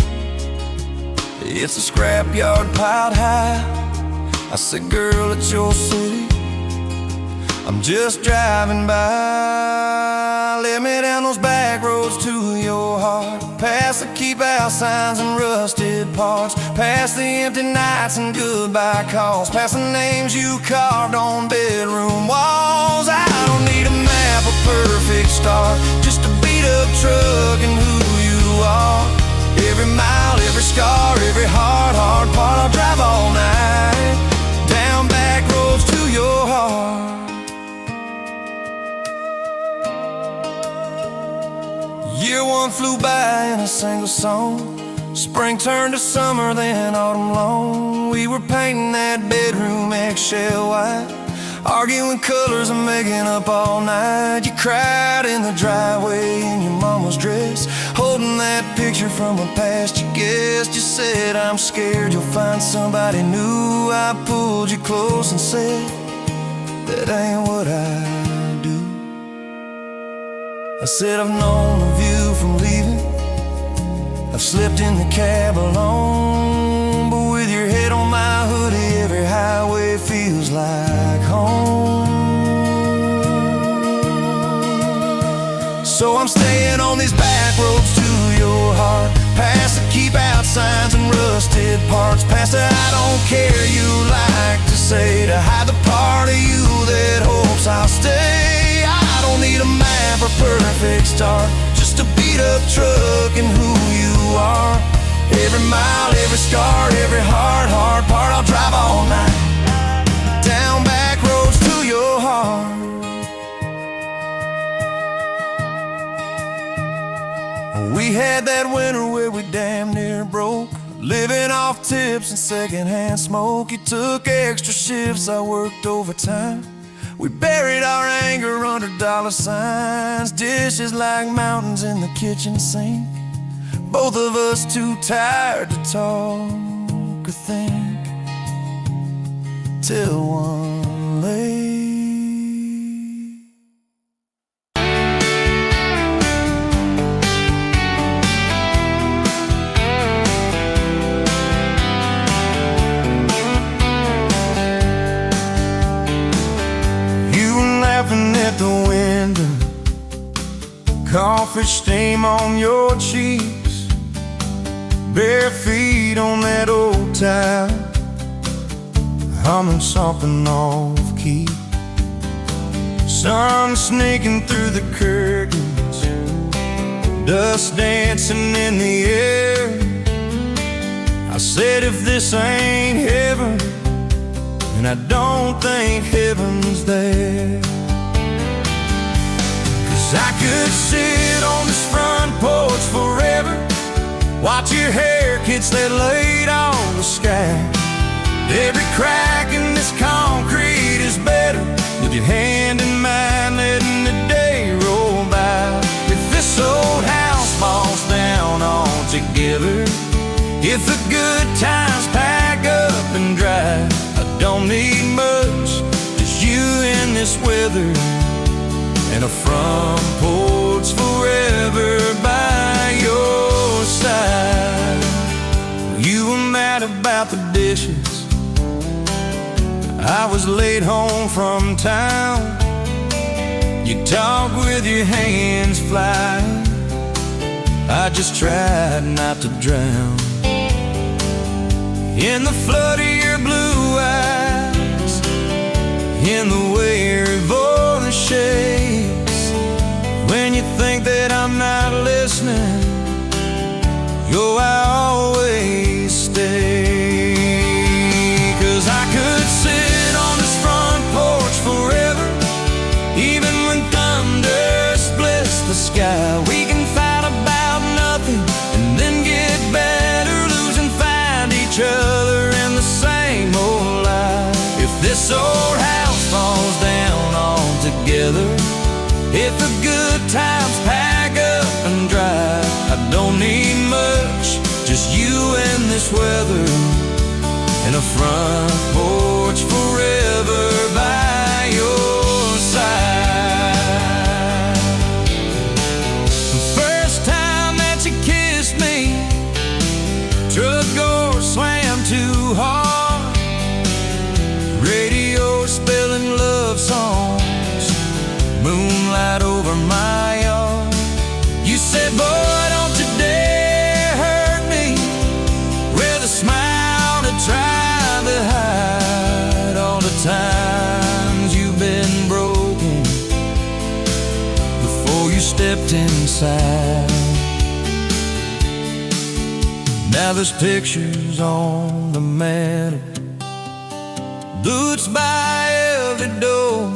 it's a scrapyard piled high. I said, girl, it's your city, I'm just driving by. Let me down those back roads to your heart, past the keep out signs and rusted parts, past the empty nights and goodbye calls, past the names you carved on bedroom walls. I don't need a map, a perfect start, just a beat up truck and who you are. Every mile, every scar, every hard part, I'll drive all night, down back roads to your heart. Year one flew by in a single song. Spring turned to summer, then autumn long. We were painting that bedroom eggshell white, arguing colors and making up all night. You cried in the driveway in your mama's dress, holding that picture from a past you guessed. You said, I'm scared you'll find somebody new. I pulled you close and said, that ain't what I do. I said, I've known of you from leaving, I've slept in the cab alone, but with your head on my hoodie, every highway feels like home. So I'm staying on these back roads to your heart, past the keep out signs and rusted parts, past the I don't care you like to say, to hide the part of you that hopes I'll stay. I don't need a map or perfect start, just a beat up truck and who you are. Every mile, every scar, every hard part, I'll drive all night, down back roads to your heart. We had that winter where we damn near broke, living off tips and secondhand smoke. You took extra shifts, I worked overtime. We buried our anger under dollar signs, dishes like mountains in the kitchen sink, both of us too tired to talk or think, till one late. Laughing at the window, coffee stain on your cheeks, bare feet on that old tile, humming something off key. Sun sneaking through the curtains, dust dancing in the air. I said, if this ain't heaven, and I don't think heaven's there. I could sit on this front porch forever, watch your hair kiss that laid on the sky. Every crack in this concrete is better with your hand in mine, letting the day roll by. If this old house falls down altogether, if the good times pack up and drive, I don't need much, just you in this weather, and a front porch forever by your side. You were mad about the dishes, I was late home from town. You talk with your hands flying, I just tried not to drown in the flood of your blue eyes, in the way your voice shakes when you think that I'm not listening. Yo, I always stay, 'cause I could sit on this front porch forever, even when thunder splits the sky. We can fight about nothing and then get better, lose and find each other in the same old life. If this old house falls down altogether, if the good times pack up and drive, I don't need much, just you and this weather, and a front porch forever by your side. The first time that you kissed me, truck door slammed too hard, radio spelling love songs my yard. You said, boy, don't you dare hurt me, with a smile to try to hide all the times you've been broken before you stepped inside. Now there's pictures on the mantle, boots by every door,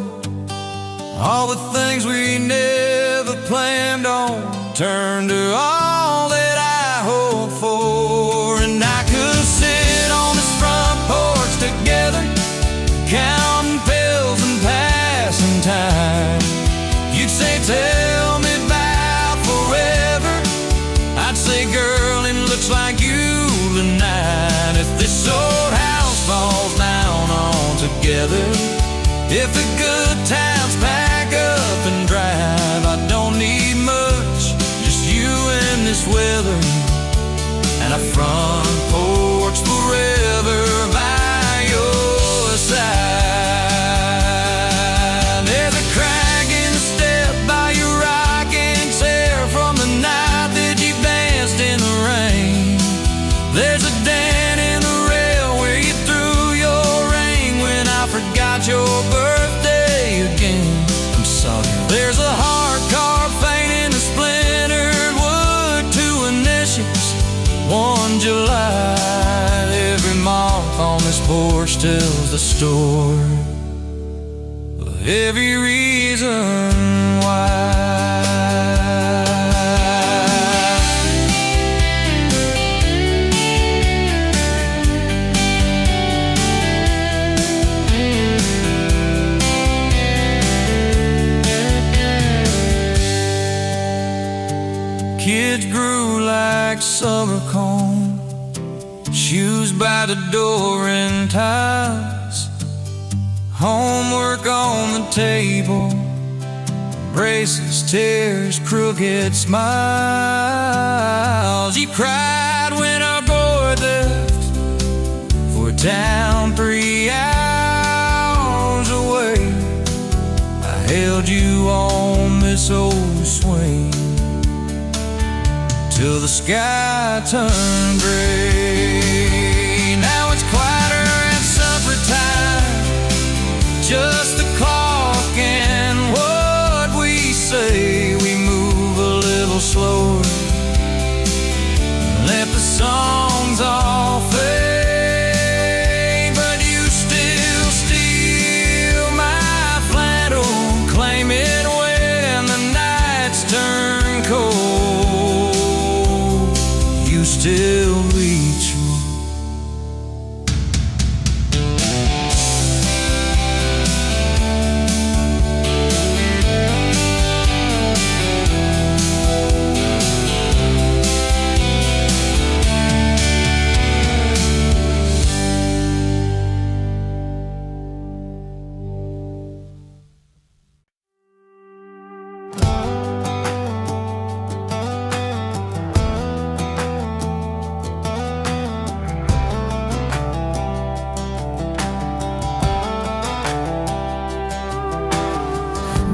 all the things we never planned on turned to all that I hoped for. And I could sit on this front porch together, counting pills and passing time. You'd say, tell me about forever. I'd say, girl, it looks like you tonight. If this old house falls down altogether, if the good times pack up and drive, I don't need much, just you and this weather, and a front porch forever by your side. There's a crack in the step by your rocking chair from the night that you danced in the rain. There's a dent in the rail where you threw your ring when I forgot your birthday again. I'm sorry. There's a hard carved paint in the splintered wood, 2 initials, 1 July. Every mark on this porch tells the story of every reason why. Kids grew like summer corn, shoes by the door and ties, homework on the table, braces, tears, crooked smiles. You cried when our boy left for a town 3 hours away. I held you on this old swing till the sky turned gray. Now it's quieter at supper time, just the clock and what we say. We move a little slower, let the songs all fade, but you still steal my flannel, claim it when the nights turn cold. Still reach me.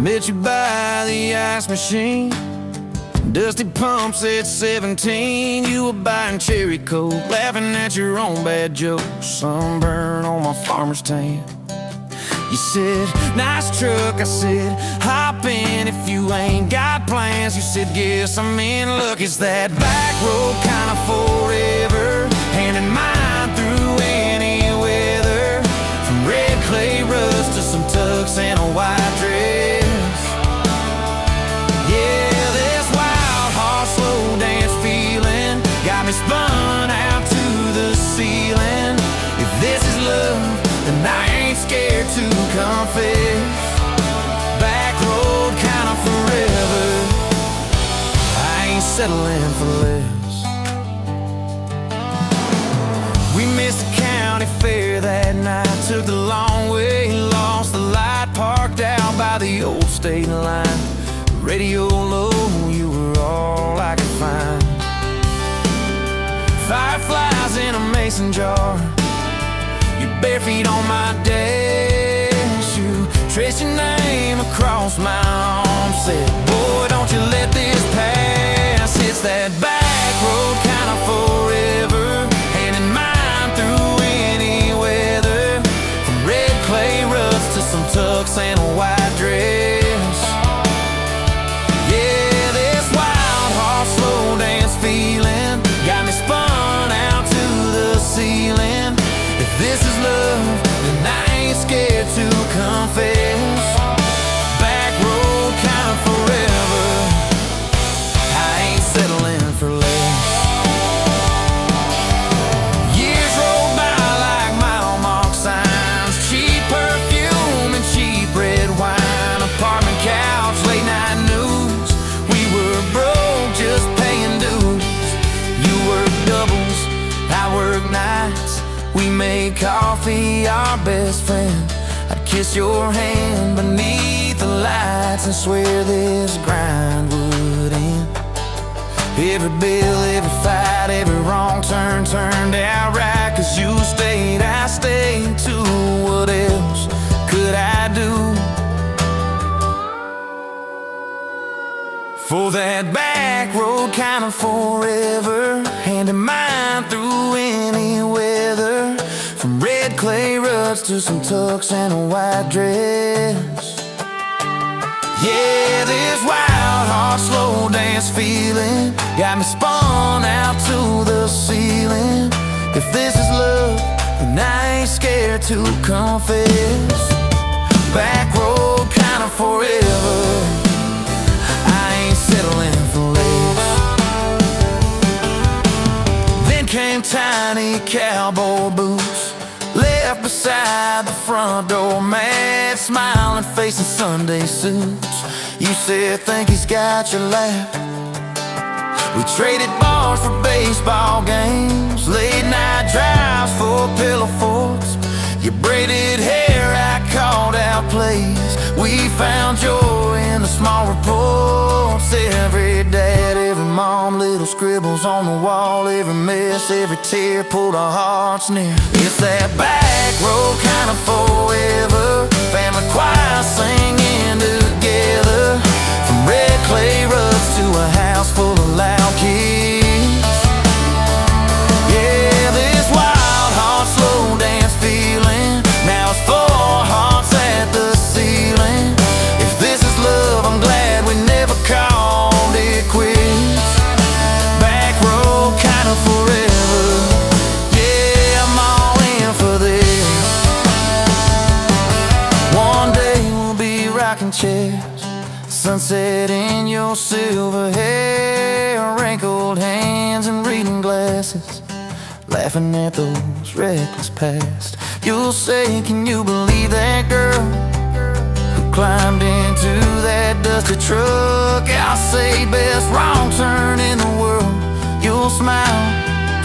Met you by the ice machine, dusty pumps at 17. You were buying cherry coke, laughing at your own bad jokes, sunburn on my farmer's tan. You said, nice truck. I said, hop in if you ain't got plans. You said, guess I'm in luck. It's that back road kind of forever, handing mine through any weather, from red clay rust to some tux and a white dress. Spun out to the ceiling. If this is love, then I ain't scared to confess. Back road kind of forever, I ain't settling for less. We missed the county fair that night, took the long way, lost the light, parked out by the old state line. Radio low, you were all I could find. Fireflies in a mason jar, your bare feet on my dash. You Traced your name across my arm, said, boy, don't you let this pass. It's that back road kind of forever, hand in mine through any weather. From red clay ruts to some tux and a white dress. Yeah, this wild horse slow dance feeling got me spun out to the ceiling. If this is love, then I ain't scared to confess. Back road kind of forever, I ain't settling for less. Years roll by like mile mark signs, cheap perfume and cheap red wine, apartment couch, late night news. We were broke, just paying dues. You work doubles, I work nights. We made coffee our best friend. I'd kiss your hand beneath the lights and swear this grind would end. Every bill, every fight, every wrong turn turned out right. 'Cause you stayed, I stayed too. What else could I do? For that back road kind of forever, hand in mine through any weather. From red clay ruts to some tux and a white dress. Yeah, this wild heart slow dance feeling got me spun out to the ceiling. If this is love, then I ain't scared to confess. Back road kind of forever, settling for less. Then came tiny cowboy boots, left beside the front door, mad smiling face in Sunday suits. You said, think he's got your lap. We traded bars for baseball games, late night drives for pillow forts. Your braided hair, I called out plays. We found joy in the small reports. Every dad, every mom, little scribbles on the wall. Every mess, every tear pulled our hearts near. It's that back road kind of forever, family choir singing together. From red clay ruts to a house full of loud kids. Yeah, this wild heart slow dance feeling, now it's 4 hearts at the ceiling. If this is love, I'm glad we never called it quits. Back road kind of forever, yeah, I'm all in for this. One day we'll be rocking chairs, sunset in your silver hair, wrinkled hands and reading glasses, laughing at those reckless past. You'll say, can you believe that girl who climbed into that dusty truck? I'll say, best wrong turn in the world. You'll smile,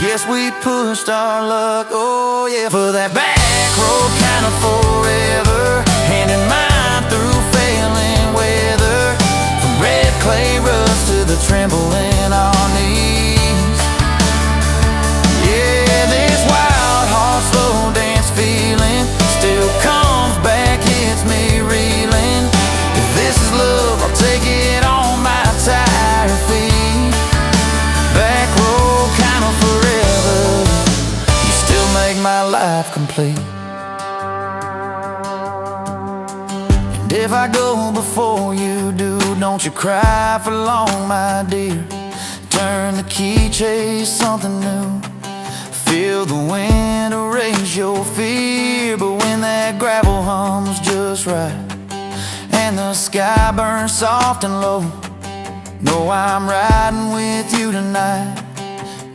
guess we pushed our luck. Oh yeah, for that back road kind of forever, hand in mine through failing weather. From red clay ruts to the tremble in our knees. Yeah, this wild heart slow dance feeling still comes back, hits me reeling. If this is love, I'll take it on my tired feet. Back road kind of forever, you still make my life complete. And if I go before you do, don't you cry for long, my dear. Turn the key, chase something new. Feel the wind erase your fear. But when that gravel hums just right and the sky burns soft and low, know I'm riding with you tonight.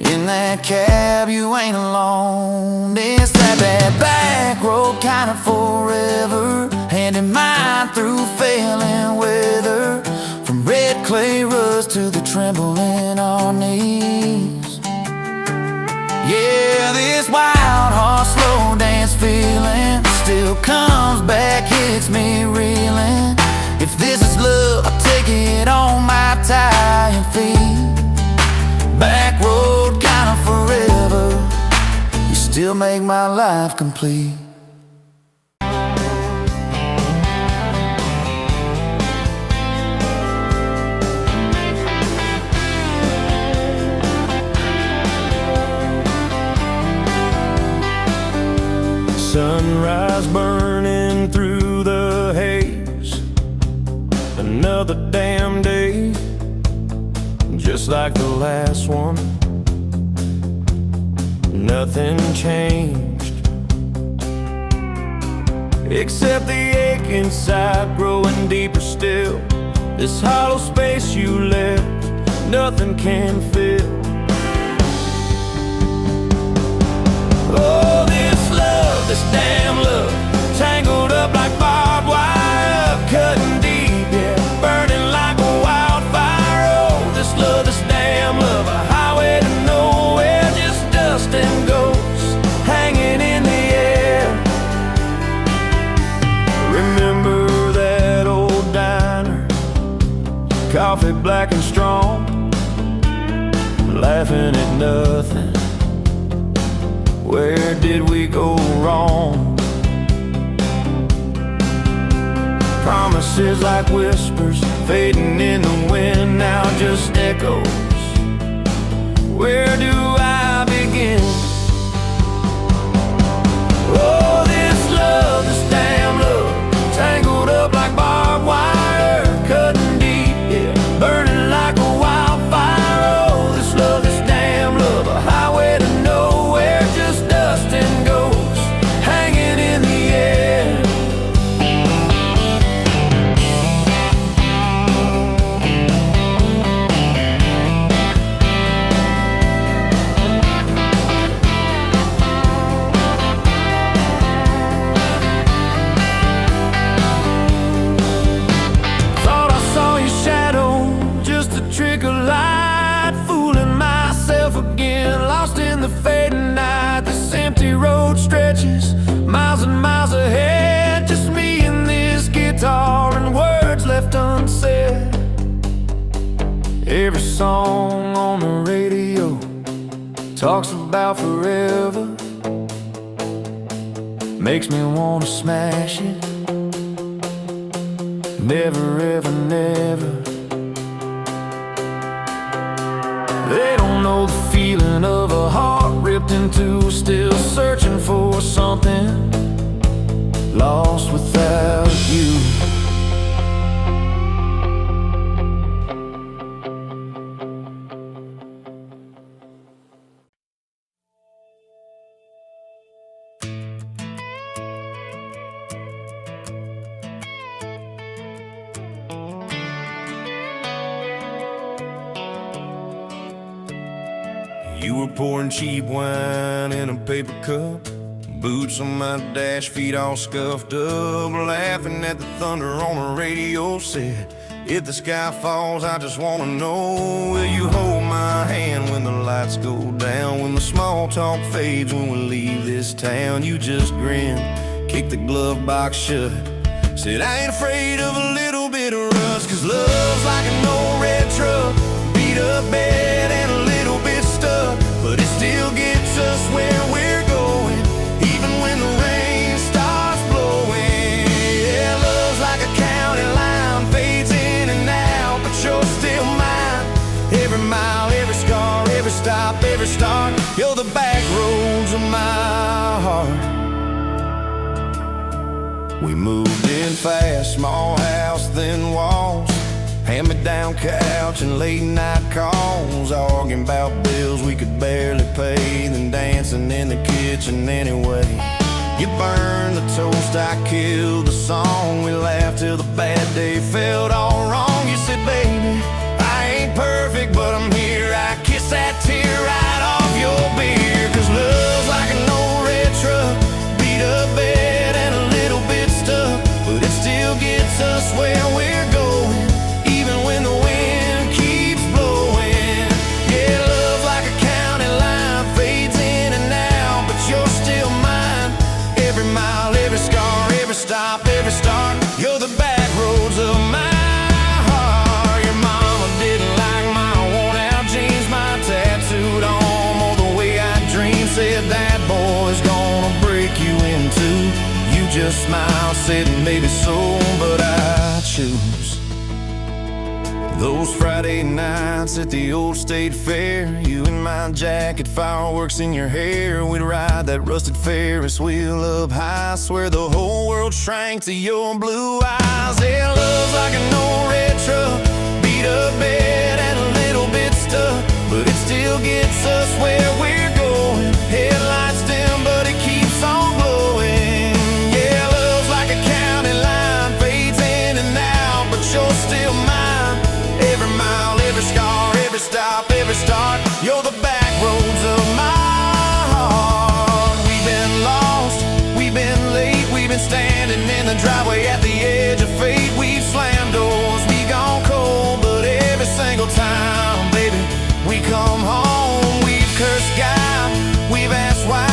In that cab you ain't alone. It's that back road kind of forever, hand in mine through failing weather. From red clay ruts to the tremble in our knees. Yeah, this wild heart slow dance feeling still comes back, hits me reeling. If this is love, I'll take it on my tired feet. Back road kind of forever, you still make my life complete. Sunrise burning through the haze. Another damn day, just like the last one. Nothing changed, except the ache inside growing deeper still. This hollow space you left, nothing can fill. Oh, this love, this damn love, tangled up like barbed wire, cutting deep, yeah, burning like a wildfire. Oh, this love, this damn love, a highway to nowhere, just dust and ghosts hanging in the air. Remember that old diner, coffee black and strong, laughing at nothing. Where did we go wrong? Promises like whispers fading in the wind, now just echoes. Where do I begin? Oh, this love, this damn love, tangled up like barbed wire, cutting deep, yeah, burning like a wildfire. Oh, this love, this damn love, a highway to nowhere, just dust and ghosts hanging in the air. Thought I saw your shadow, just a trick of light, fooling myself again, lost in the fading night. This empty road stretches miles and miles ahead, just me and this guitar and words left unsaid. Every song on the radio talks about forever, makes me wanna smash it. Never ever never. They don't know the feeling of a heart ripped in two, still searching for something, lost without you. You were pouring cheap wine in a paper cup, boots on my dash, feet all scuffed up, laughing at the thunder on the radio. Said, if the sky falls, I just wanna know, will you hold my hand when the lights go down, when the small talk fades, when we leave this town? You just grinned, kicked the glove box shut, said, I ain't afraid of a little bit of rust, 'cause love's like an old red truck, beat up bed and a little bit stuck, but it still gets us where we're going, even when the rain starts blowing. Yeah, love's like a county line, fades in and out, but you're still mine. Every mile, every scar, every stop, every start, you're the back roads of my heart. We moved in fast, small house, thin walls, hand-me-down couch and late-night calls, arguing about bills we could barely pay, then dancing in the kitchen anyway. You burned the toast, I killed the song, we laughed till the bad day felt all wrong. You said, baby, I ain't perfect, but I'm here. I kiss that tear right off your beer, 'cause love's like an old red truck, beat up bed and a little bit stuck, but it still gets us where we're going, even when the wind keeps blowing. Yeah, love's like a county line, fades in and out, but you're still mine. Every mile, every scar, every stop, every start, you're the back roads of my heart. Your mama didn't like my worn-out jeans, my tattooed arm, or the way I dreamed. Said that boy's gonna break you in two. You just smiled, said maybe so, but I choose those Friday nights at the old state fair. You in my jacket, fireworks in your hair, we'd ride that rusted Ferris wheel up high. Swear the whole world shrank to your blue eyes. Yeah, love's like an old red truck, beat up bed and a little bit stuck, but it still gets us where we're going. Headlights dim, but it keeps on glowing. Yeah, love's like a county line, fades in and out, but you're still mine. Every mile, every scar, every stop, every start, you're the back roads of my heart. We've been lost, we've been late, we've been standing in the driveway at the edge of fate. We've slammed doors, we gone cold, but every single time, baby, we come home. We've cursed God, we've asked why,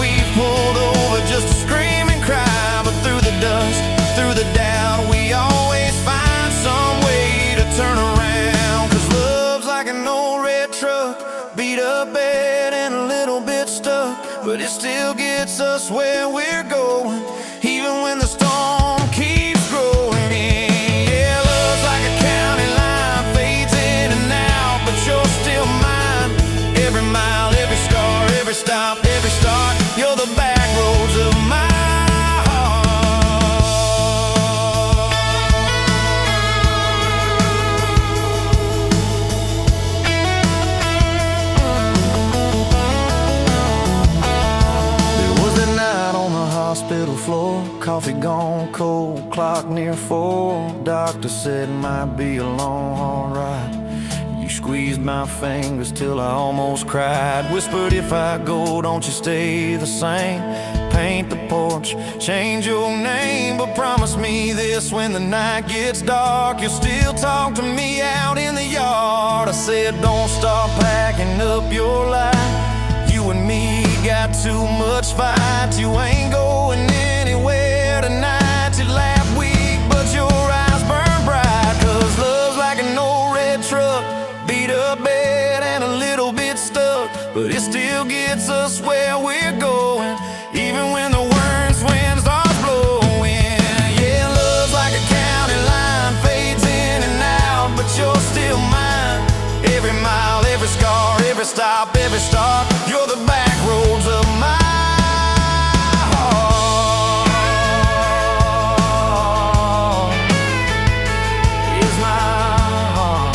we've pulled over just to scream and cry. But through the dust, through the doubt, we always find some way to turn around. Cause love's like an old red truck, beat up bed and a little bit stuck, but it still gets us where we're going, even when the storm keeps growing. Yeah, love's like a county line, fades in and out, but you're still mine. Every mile, every scar, every stop, every start, you're the back roads of my hospital floor, coffee gone cold, clock near 4. Doctor said might be a long, hard ride. You squeezed my fingers till I almost cried. Whispered, if I go, don't you stay the same. Paint the porch, change your name, but promise me this: when the night gets dark, you'll still talk to me out in the yard. I said, don't stop packing up your life. You and me got too much fight. You ain't going anywhere tonight. You laugh weak, but your eyes burn bright. Cause love's like an old red truck, beat up bed and a little bit stuck, but it still gets us where we're going, even when the worst wind starts blowing. Yeah, love's like a county line, fades in and out, but you're still mine. Every mile, every scar, every stop, every start, you're the back roads of my heart. Is my heart.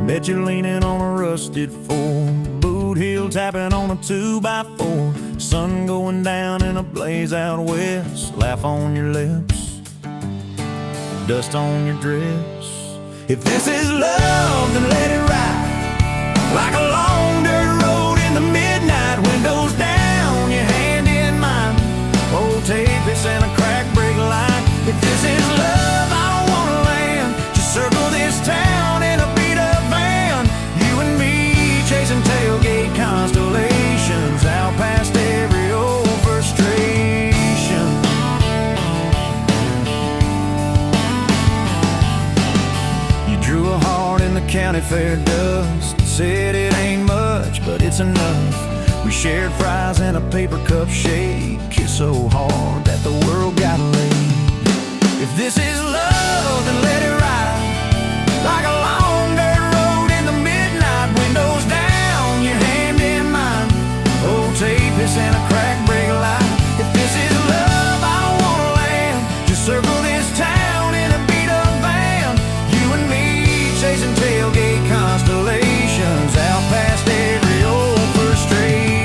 Bet you're leaning on a rusted Ford, boot heel tapping on a 2x4. Sun going down in a blaze out west, laugh on your lips, dust on your dress. If this is love, then let it ride like a long dirt road in the midnight. Windows down, your hand in mine, old tapeits and a crack brake light. If this is love, I don't wanna land, just circle this town in a chasing tailgate constellations out past every old frustration. You drew a heart in the county fair dust, said it ain't much, but it's enough. We shared fries and a paper cup shake, kissed so hard that the world got laid. If this is love, then let it ride like a long dirt road in the midnight. Windows down, your hand in mine, old tapeits and a crack brake light. If this is love, I don't wanna land, just circle this town in a beat up van. You and me chasing tailgate constellations out past every old frustration.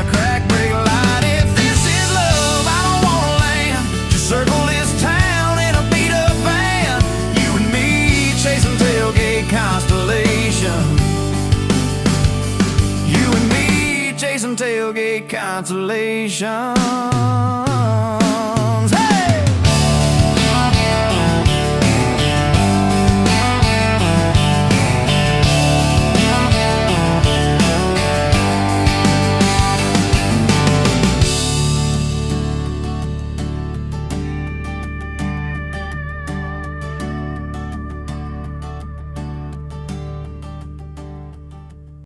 a crack brake light. If this is love, I don't wanna land. Just circle this town in a beat up van. You and me chasing tailgate constellation. You and me chasing tailgate constellation.